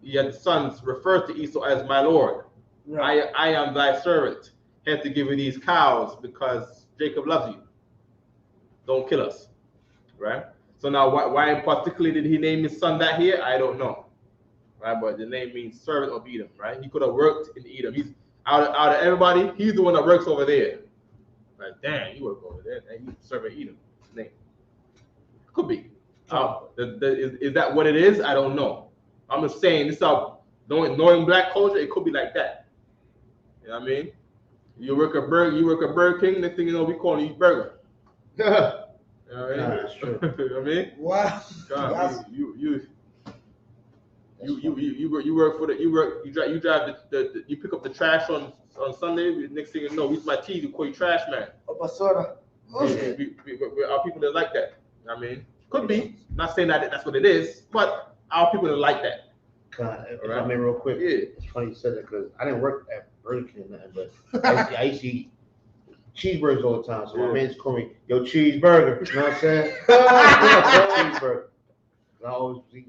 He had the sons refer to Esau as my Lord. Right. I am thy servant. Had to give you these cows because Jacob loves you. Don't kill us, right? So now, why particularly did he name his son that here? I don't know, right? But the name means servant of Edom, right? He could have worked in Edom. He's out of everybody. He's the one that works over there. Like, damn, you work over there. And he's servant Edom. Name. Could be. Is that what it is? I don't know. I'm just saying this out. Knowing black culture, it could be like that. You know what I mean? You work at Burger King. Next thing you know, we call you burger. You know what I mean? Sure. You know what I mean? Wow. God, you work for you drive you pick up the trash on Sunday. Next thing you know, we use my tea to call you trash man. Our people that like that. I mean, could be. I'm not saying that that's what it is, but our people that like that. If I may real quick, It's funny you said that because I didn't work at Burger King or nothing, but I used to eat cheeseburgers all the time. So my man's call me, yo, cheeseburger. You know what I'm saying? Cheeseburger. I always eat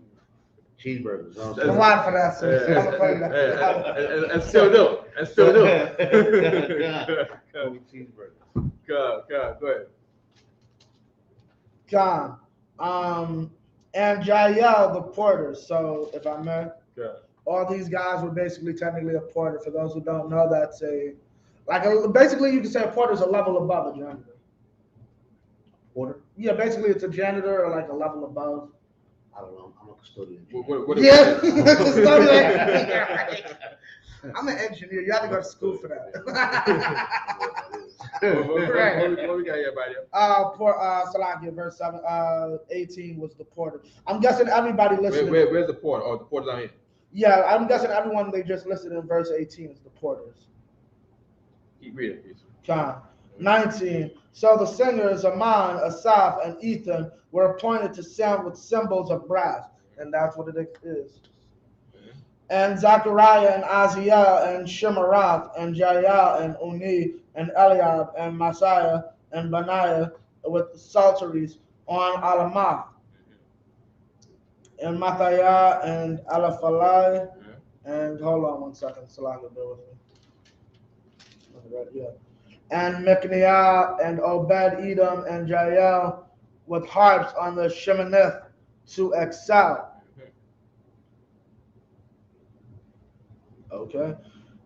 cheeseburgers. You know what I'm I'm saying? lying for that, sir. And still do. And still do. Call me cheeseburger. Go ahead. John. And Jael, the porter. So, if I may, all these guys were basically technically a porter. For those who don't know, that's basically you can say a porter is a level above a janitor. Porter? Yeah, basically it's a janitor or like a level above. I don't know. I'm a custodian. Yeah, custodian. I'm an engineer. You have to go to school for that. What we got here, buddy? Salakia, verse 18 was the porter. I'm guessing everybody listening. Where's the porter? Oh, the porter's down here. Yeah, I'm guessing everyone they just listed in verse 18 is the porters. Keep reading, please. John 19. So the singers Aman, Asaph, and Ethan were appointed to sound with cymbals of brass, and that's what it is. And Zechariah and Aziel and Shemarath and Jael and Uni and Eliab and Messiah and Benaiah with psalteries on Alamath and Matthiah and Alaphalai and hold on 1 second, Salakia, bear with me. Yeah. And Mechaniah and Obed Edom and Jael with harps on the Sheminith to excel. Okay.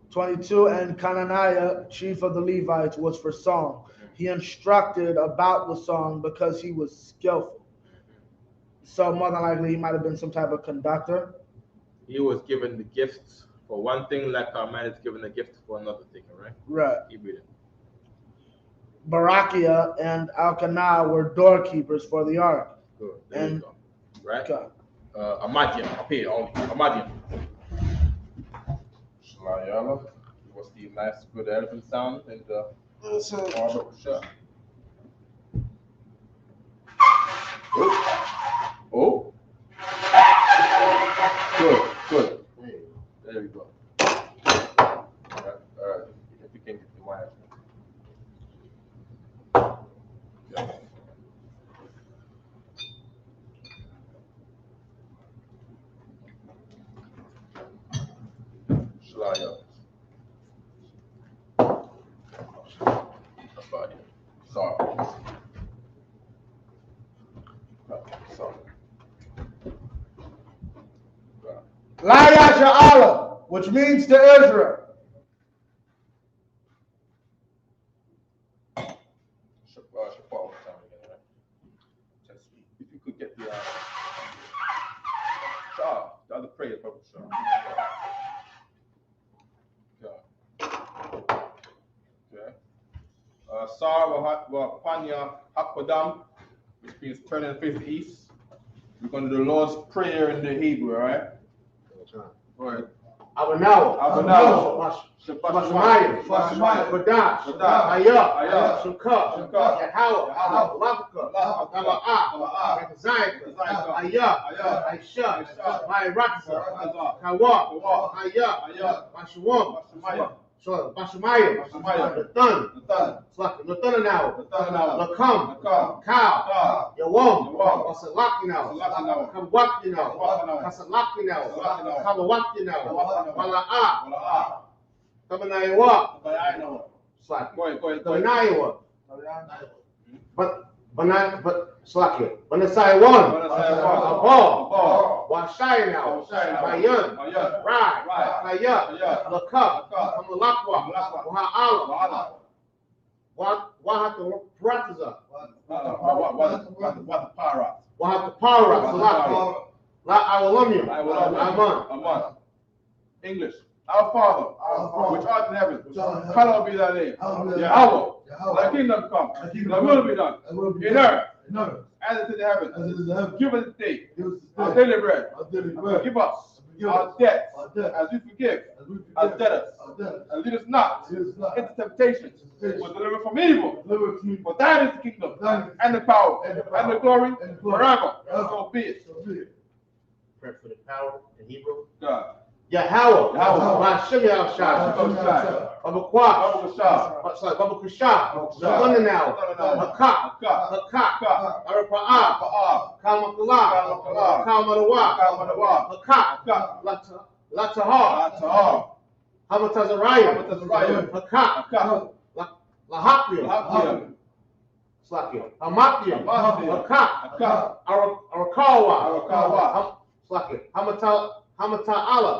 22, and Cananiah, chief of the Levites, was for song. He instructed about the song because he was skillful. So more than likely he might have been some type of conductor. He was given the gifts for one thing, like our man is given the gift for another thing, right? Right. Keep reading. Barakiah and Elkanah were doorkeepers for the ark. Good. There you go. Right? Okay. Amadian, up here, only. Amadian. Shlayala. What's the last good elephant sound? And Oh. Good. There we go. All right. If you can get the mic. Yeah. Shlaya. Sorry. Laya Sha'ala, which means to Israel. If you could get the other prayer, Papa Shah. Okay. Sar Panya Hakwadam, which means turn and face east. We're going to do the Lord's Prayer in the Hebrew, all right? Go ahead. Abanawa, Shabbat Badash, Ayah, Shukah, Yahweh, Labka, Tama'ah, Zayka, Ayah, Aisha, Ma'irata, Kawa, Ayah, Bashuam, Bashumayim, the now, Lakam, Cow, Yawam, Wasalakina, Kamwakina, Kasalakina, Kamawakina, Mala'ah, Kamanayawa, Kamanayawa, but Slakia, Banasai one, Abal, Washai now, Bayan, Rai, Kaya, Lakab, Kamalakwa, Waha'ala, Wahatu Pratiza, Wahatu Para, Slakia, La Awalamia, Aman. English. Our Father, which art in heaven, hallowed be thy name. Yahweh, thy kingdom come, thy will be done, in earth, as it is in heaven. Give us this day our daily bread. Forgive us our debts, as we forgive our debtors. And lead us not into temptation, but deliver from evil. For thine is the kingdom, and the power, and the glory, forever. So be it. Pray for the power in Hebrew. God. Yahweh. Yahweh. Bashim Yahushai. Babakwa. Babakasha. Zagunanawa. Hakak. Arapa'ah. Kalmakala. Kalmadawa. Hakak. Latahar. Hamatazariah. Hakak. Lahapia. Slakia. Hamapia. Hakak. Arakawa. Slakia. Hamata'ala.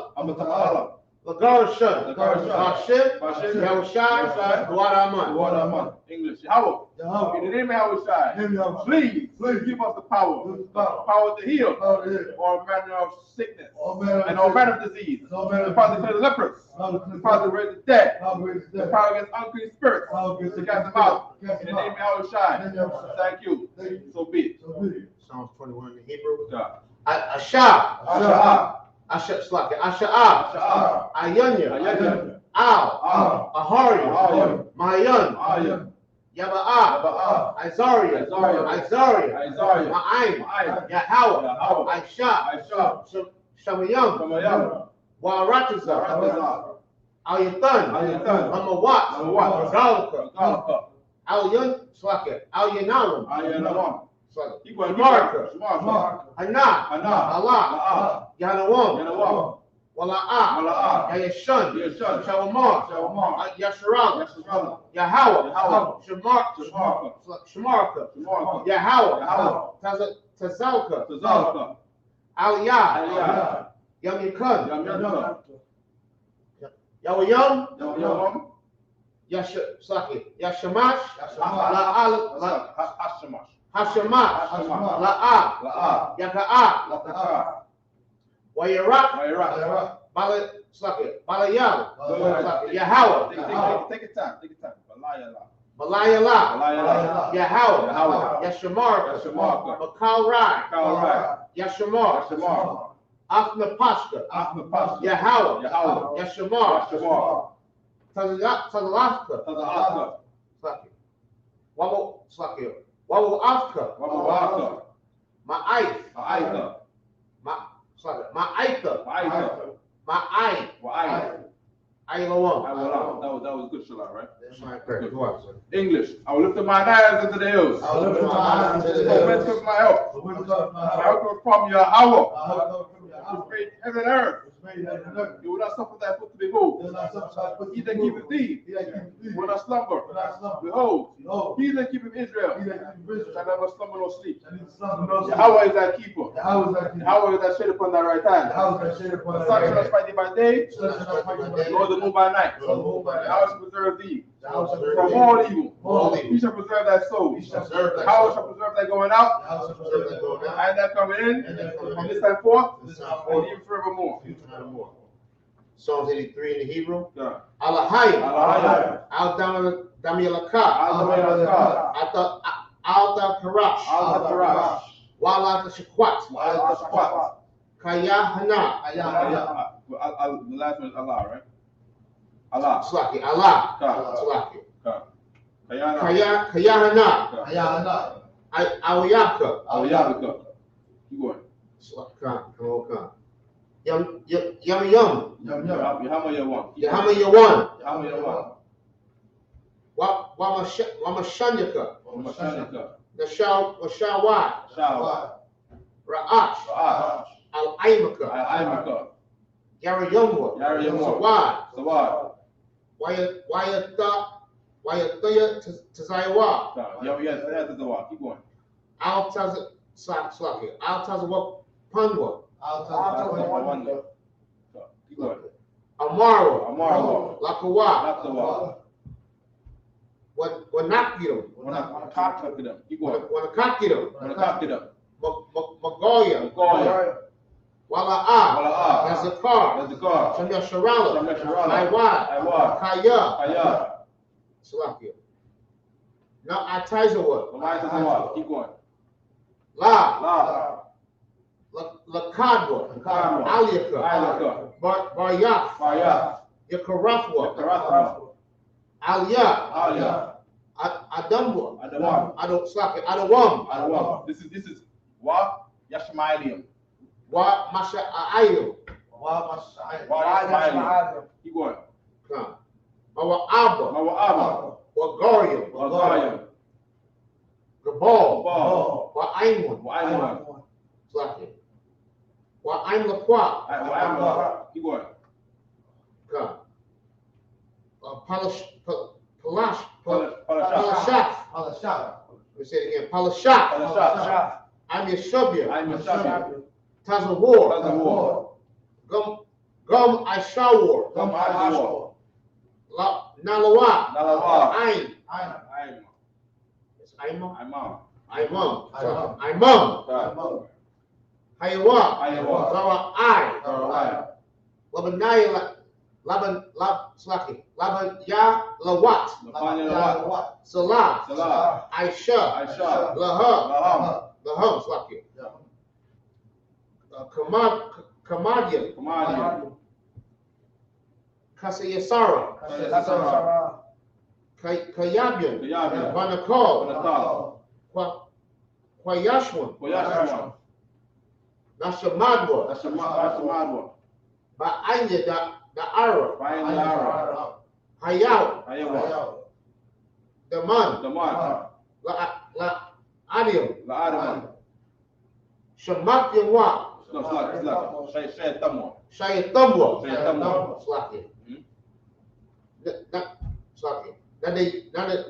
Lagarashan. Bashim. Yahushai. Duaraman. English. Yahweh. In the name of Yahushai. Please give us the power. Power to heal all manner of sickness and all manner of disease. The power to clear the lepers. The power to raise the dead. The power against unclean spirits. To cast them out. In the name of Yahushai. Thank you. So be it. Psalms 21 in Hebrew. God. Asha. Ayanya. Al. Ahari. Mayan. Yaba'ah. Isaiah. Ma'aim. Yahweh. Aisha. Shamayam. Waratiza. Al-Yatan. Hamawat. Galaka. Al-Yanarum. Shamarka. Hana. Allah. Yanawam. Wala'ah. Yayashun. Shawamar. Yasharal. Yahweh. Shamarka. Yahweh. Tazalka. Aliyah. Yamikun. Yawayam. Yashamash. Hashamash. La'ah. Yaka'ah. Wayarak. Balayal. Yahweh. Take your time. Balayala. Yahweh. Yashamar. Makal Rai. Yashamar. Afnapashka. Yahweh. Yashamar. Tazalafka. Wabu Afka. Ma'aith. Ma'aitha. Ailawam. That was good, Shalom, right? That's my prayer. Go on, sir. English. I will lift up my eyes into the hills. I will lift up my eyes into the From hills. whence comes my help? The wind comes my My help. help comes from Yahweh. My help comes from Who Yahweh. made heaven and earth. Which made heaven and earth. You will not suffer thy foot to be moved. He He that keepeth thee He that keepeth thee will not slumber. will not slumber. Behold, Behold, he that keepeth Israel he that keepeth Israel shall never slumber nor sleep. shall neither slumber nor sleep. Yahweh is thy keeper. Yahweh is thy keeper. Yahweh is thy shade upon thy right hand. Yahweh is thy shade upon The thy sun right shall not hand. smite thee by day, The sun shall not smite thee by day, nor the moon by night. nor the moon by night. Yahweh shall preserve thee Yahweh shall from preserve all thee evil. from all evil. He shall preserve thy soul. He shall preserve thy Yahweh soul. shall preserve thy going out Yahweh shall preserve thy going out and thy coming in and thy coming from in this time forth from this time and forth even forevermore. More. Psalms 83 in the Hebrew. God. Alahayim. Alahayim. Al-Damilaka. Al-Damilaka. Al-Karash. Al-Tarash. Walata Shakwat. Al-Tashquat. Kayahana. The last one is Allah, right? Allah. Slaki. Allah. God. Slaki. God. Kayana. Kayahana. God. Ayah, Awiyaka. Al-Yabika. Keep going. Slaki. Yum. Yum, yum. Yahama Yawan. Yahama Yawan. Yahama Yawan. Wamashanyaka. Mashanika. Washawai. Shawa. Ra'ash. Ra'ash. Al-Aimaka. Al-Aimaka. Yarayumwa. Yarayumwa. Sawad. Sawad. Wayataya Tazaiwa. Keep going. Al-Tazawak Panwa. Keep going. Amara. Amara. Lakawa. Lakawa. Wanakiram. Wanakakiram. Keep going. Wanakakiram. Wanakakiram. Magoya. Goya. Wala'a. Wala'a. Yazakar. Yazakar. Shamyasharala. Shamyasharala. Iwad. Iwad. Kaya. Kaya. Salakia. Now Ataizawa. Lamai. Keep going. La. La. Lakadwa. Lakadwa. Aliyaka. Aliyaka. Baryaf. Fire. Yakarafwa. Karathwa. Aliyah. Aliyah. Adamwa. Adawam. Adawam. Adawam. This is what? Yashmaelium. Wa Masha Ayo. Keep going. Come. Mawa Abba. Mawa Abba. Wagaria. Wagaya. Gabal. Gabal. Wa Aimun. Wa'ayman. Slaki. Wa Aim Lakwa. Wa'ayman. Keep going. Come. Palashat. Palashat. Let me say it again. Palashat. Palashat. I'm Yeshabia. I'm Yeshabia. Tazawar. Tazawar. Gum Ishawar. Gum Ishawar. Nalawa. Nalawa. Ain. Aim. It's Aimam. Aimam. Aimam. Hayawa. Hayawa. Zara I. Alright. Labanaya Slaki. Labanya Lawat. Labanya Lawat. Salah. Salah. Aisha. Aisha. Laham. Laham. Slaki. Kamadia. Kamadia. Kasayasara. Kayabian. Kayabian. Banakal. Banakal. Kwayashwan. Koyashwan. Nashamadwa. Nashamadwa. Ba'anya Da'ara. Ba'anya Da'ara. Hayaw. Hayawa. Daman. Daman. La Adiam. La Adam. Shamak Yanwa. Slaki. Shay Tamwa. Shayatamwa. Shayatamwa. Slaki. Slaki.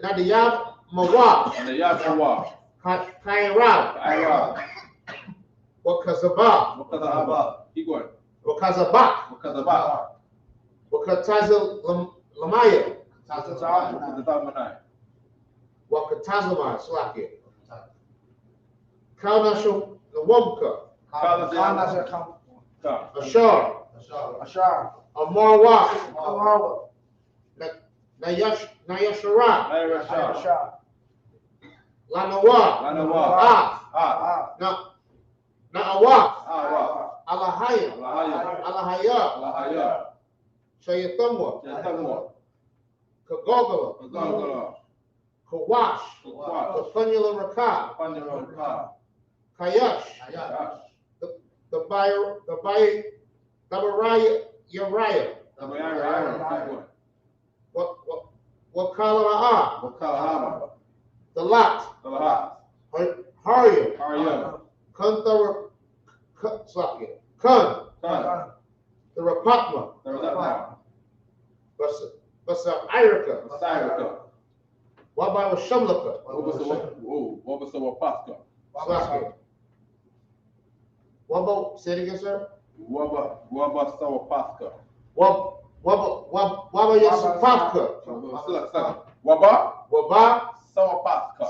Nadiyab Mawa. Nadiyab Mawa. Kairab. Wakazaba. Keep going. Wakazabak. Wakatazal Lamaya. Wakatazama Slaki. Kaunasho Nawamka. Ashar. Amarwa. Nayashara. Lanawa. Na'awa. Alahaya. Shayatamwa. Kagogala. Kawash. Kafanula Raka. Kayash. The Baraya Uriah. Wakala the Lot. Harya. Kanthara Slaki. Kun. The Rapatma. Basa Irika. Waba was Shamlaka. What was the Wapaska? Slaki. Waba, say it again, sir. Waba Sawapaska. Waba Yasapaka. Waba Sawapaska.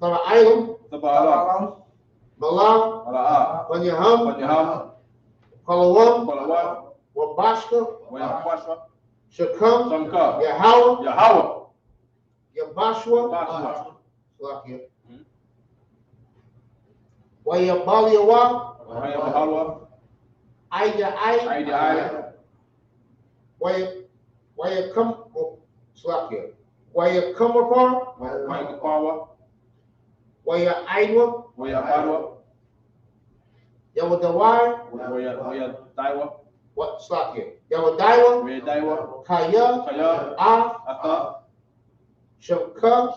The Island. Malam. Panyaham. Palawam. Wabashka. Shakam. Yahawa. Yabashwa. Wayabaliawa. Aida. Wayakam. Slakia. Wayakamapar. Waya Aidwa. Yawadawai. What Slakia? Yawadaiwa. Kaya. Aka. Shamka.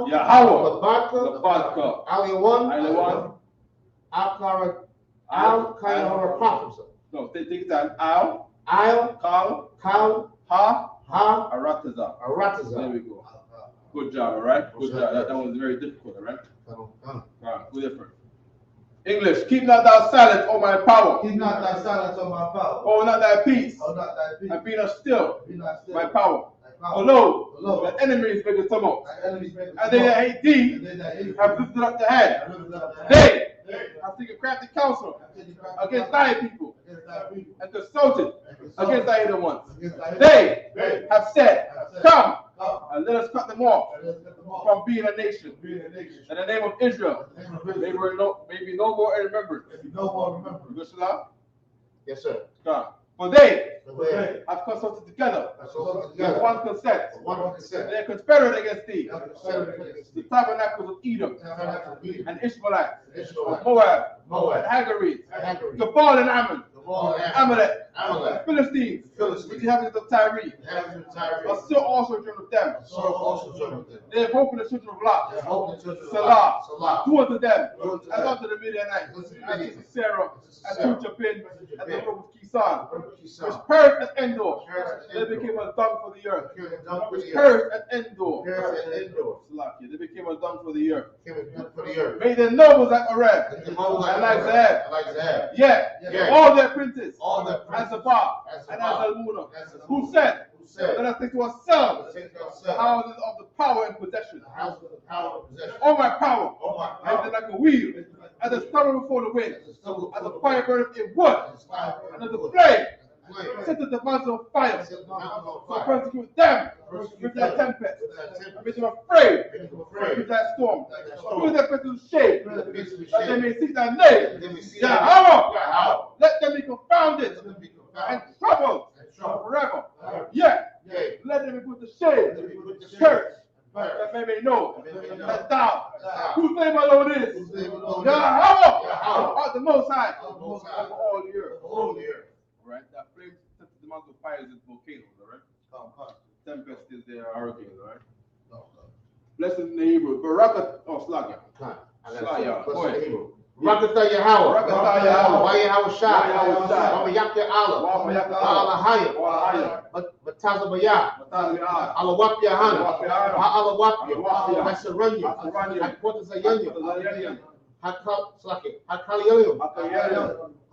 Yahawa. Labaka. Aliwan. Al-Kaya Prophet. No, take that. Al. Kal. Ha. Arataza. There we go. Good job, all right? Good job. That was very difficult, all right? Right, good effort. English, keep not thy silence, O my power. Keep not thy silence, O my power. Oh, not thy peace. And be not still, my power. Oh, lo, the enemies make a tumult. And they that hate thee have lifted up the head. They have taken crafty counsel against thy people and consulted against thy hidden ones. They have said, come, and let us cut them off from being a nation. In the name of Israel, may be no more remembered. Yes, sir. Come. For they They have consulted together have consulted with together one consent. with one consent. They are conspired against thee, They are conspired against the thee. tabernacles of Edom, Tabernacle of Edom, and Ishmaelites, Ishmaelites, and Moab, Moab, and Hagarenes, and Hagarenes, Gabal and Ammon, Gabal and Amalek, Amalek, Philistines, the Philistines, with the inhabitants of Tyre, the inhabitants of Tyre, are still also children of them. so also joined with them. They have hope in the children of Lot. They hope in the children of Salah, Salah, do unto them, Do unto as them. unto the Midianites, As unto the as Midianites. to Sarah, as to Jabin, as the brook of Kisan, which Which perished at Endor. perished at They Endor. became a dung for the earth. Which perished perished at Endor. at Endor. Salakia, they became a dung for the earth. For the earth. Made their nobles like Oreb, And the Moab and like Zahab. like Zahab. Yet, Yeah. all their princes, All the as princes, Zabah, as and Zabah, as Almunah, as Almunah, who said, who said, let us take to ourselves take the ourselves houses of the power and possession. the house of the power of possession. All my power, All my made power, them like a wheel, as a stubble before the wind, as a stubble as a before fire the burneth in wood, wind, as fire and as a burneth flame flame. set the mountains on fire. Set the mountains on So fire. persecute them Persecute with their them tempest, with their and tempest. make them afraid Make them afraid. with that storm. With that So storm. put their faces to shame, Put their faces to that they shame. may seek thy name. They may see Yahweh, Yahweh. let them be confounded Let them be and confounded troubled and troubled. forever. Forever. Yet, Yea, let them be put to let shame, them be put to shame. church, First, that they may know that they may know that thou, thou, whose name alone is, whose name alone is, Yahweh, Yahweh, art the Most High art the Most High, over all the earth. all the earth. Right? That flames set the mountains of fires and volcanoes, all right? Tempest is there, hurricanes, all right? Blessed in the Hebrew, Baraka, Slakia. Slaya, go ahead. Rakatha Yahweh, Rakatha Yahweh. Why Yahweh Shai, Why Yahweh Shai. Wama Yakya Allah, Wama Yakya Allah Hayah, Wahaya, Bataza Bayah, Matalia, Allah Wapya Hana, Wapya. Allah Wapya, Wapya. Hasaranya, Hasaranya. Hakwata Zayanya, Zayanya. Hakaliyalim, Matalia,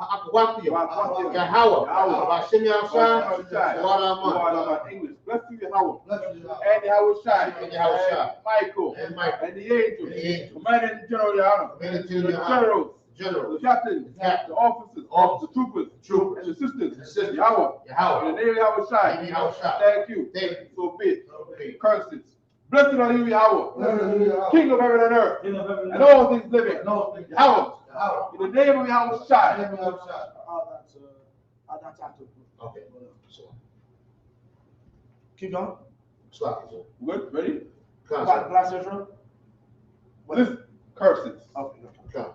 Hakwapya, Wapya. Yahweh, Yahweh. Bashim Yahshai, Shai. Wala English. Bless you, Yahweh. And Yahweh Shai. And Yahweh Shai. Michael. And Michael. And the angels. And the angels. Commanding General Yahweh. Commanding The General generals. General, The captains. The captains. The officers. Officers. The troopers. Troopers. And the sisters. And the sisters. Yahweh. Yahweh. In the name of Yahweh Shai. In the name of Yahweh Shai. Thank you. Thank you. So be it. Okay. Curses. Blessed are you, Yahweh. King of heaven and earth. And all things living. Yahweh. In the name of Yahweh Shai. That's after. Okay. So, Keep going. slap it. Good? Ready? Concept. Last intro. Listen. Curses. Okay. Come.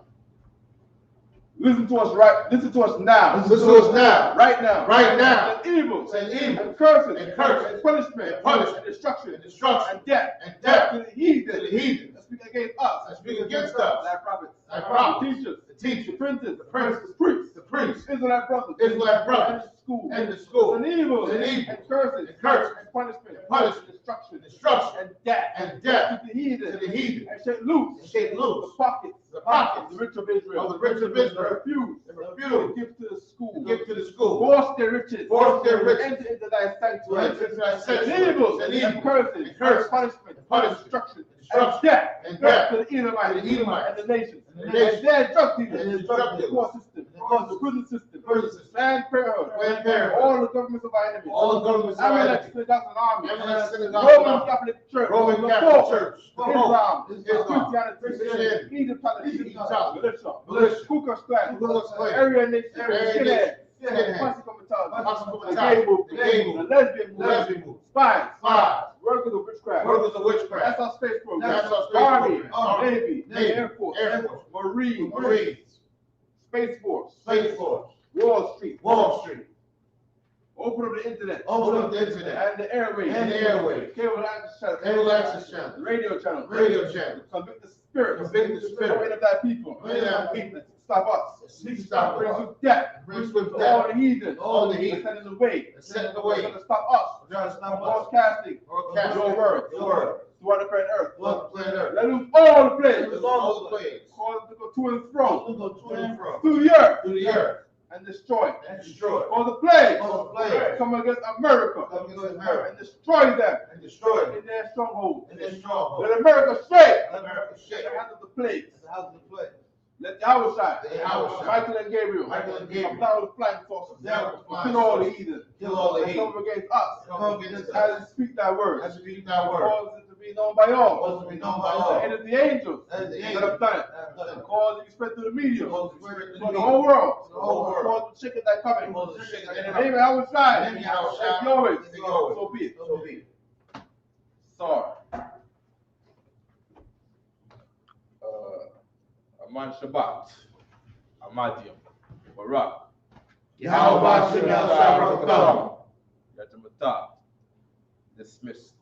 Listen to us right. Listen to us now. Listen to us now. Right now. Right now. And evil. Say evil. And curses. And curses. And punishment. And punishment. And destruction. And destruction. And death. And death. To the heathen. To the heathen. That speak against us. That speak against us. Thy prophets. Thy prophets. The teachers. The teachers. The princes. The princes. The priests. The priests. Israelite brothers. Israelite brothers. And the school. And the school. And evil. And evil. And curses. And curses. And punishment. And punishment. And destruction. Destruction. And death. And death. To the heathen. To the heathen. And shake loose. And shake loose. The pockets. The pockets. The rich of Israel. Of the rich of Israel. Refuse. And refuse. To give to the school. To give to the school. Force their riches. Force their riches. Enter into thy sanctuary. Enter into thy And sanctuary. evil. And evil. And curses. And curses. And punishment. And punishment. Destruction. Destruction. And death. And Death death. to the Edomites. To the Edomites. And the nations. And the nations. And their drug dealers. And their drug The dealers. court system. The prison system. Prison system. Planned Parenthood. Planned Parenthood. All the governments of our enemies. All the governments of our Amalek enemies. synagogues and armies. Amalek synagogues Roman and armies. Catholic Church. Roman The Catholic Pope. Church. The Pope. Islam. Islam. Christianity. Egyptology. Egyptology. Militia. Ku Klux Klan. Ku Klux Klan. Aryan Nation. Aryan Skinhead. Nation. Skinhead. Classical mentality. Classical The mentality. gay movement. The gay movement. The lesbian movement. Lesbian movement. Spies. Spies. Workers of witchcraft. Workers of witchcraft. That's our space program. That's our space Army. program. Army. Navy. Navy. Air Force. Air Force. Marines. Marines. Space Force. Space Force. Wall Street. Wall Street. Open up the internet. Open up the internet. And the airways. And the airways. Cable access channel. Cable access channel. Radio channel. Radio channel. Convict the spirit. Convict the spirit. Of thy people. Of thy people. Stop us. Stop Brings us. with death. Brings with To death. all the heathen. All the heathen. Set in the way. Set in the way. To stop us. Trying to stop us. Broadcasting. Broadcasting. Your word. Your word. Throughout the planet earth. Throughout the planet Earth. Let loose all the plagues. Let all the plagues. Cause them to go to and fro. To and fro. Through the earth. Through the earth. And destroy. And destroy. Cause the plagues. Cause the plagues. Come against America. Come against America. And destroy them. And destroy them. In their strongholds. In their stronghold. Let America shake. Let America shake. In the hands of the plagues. The house of the plague. Let Yahweh shine. Let Yahweh shine. Michael and Gabriel. Michael and Gabriel. Come down with flying saucers. Down with flying Kill all the saucers. heathen. Kill all the And heathen. come against us. Come against us. As we speak thy words. As we speak thy word. Cause it to be known by all. Supposed to be known by all. And it's the angels That is the that angels have done it. that have done it. Because you spread through the media. Supposed to spread through the For the media. whole world. For the whole world. For the chicken that coming. For the chicken that And the coming. name of our In the side. name of our side. It's yours. It's yours. So be it. So be it. Sorry. Aman Shabbat. Amadium. Barak. Yahweh Shem Yahweh Shabbat. Yatamata. Dismissed.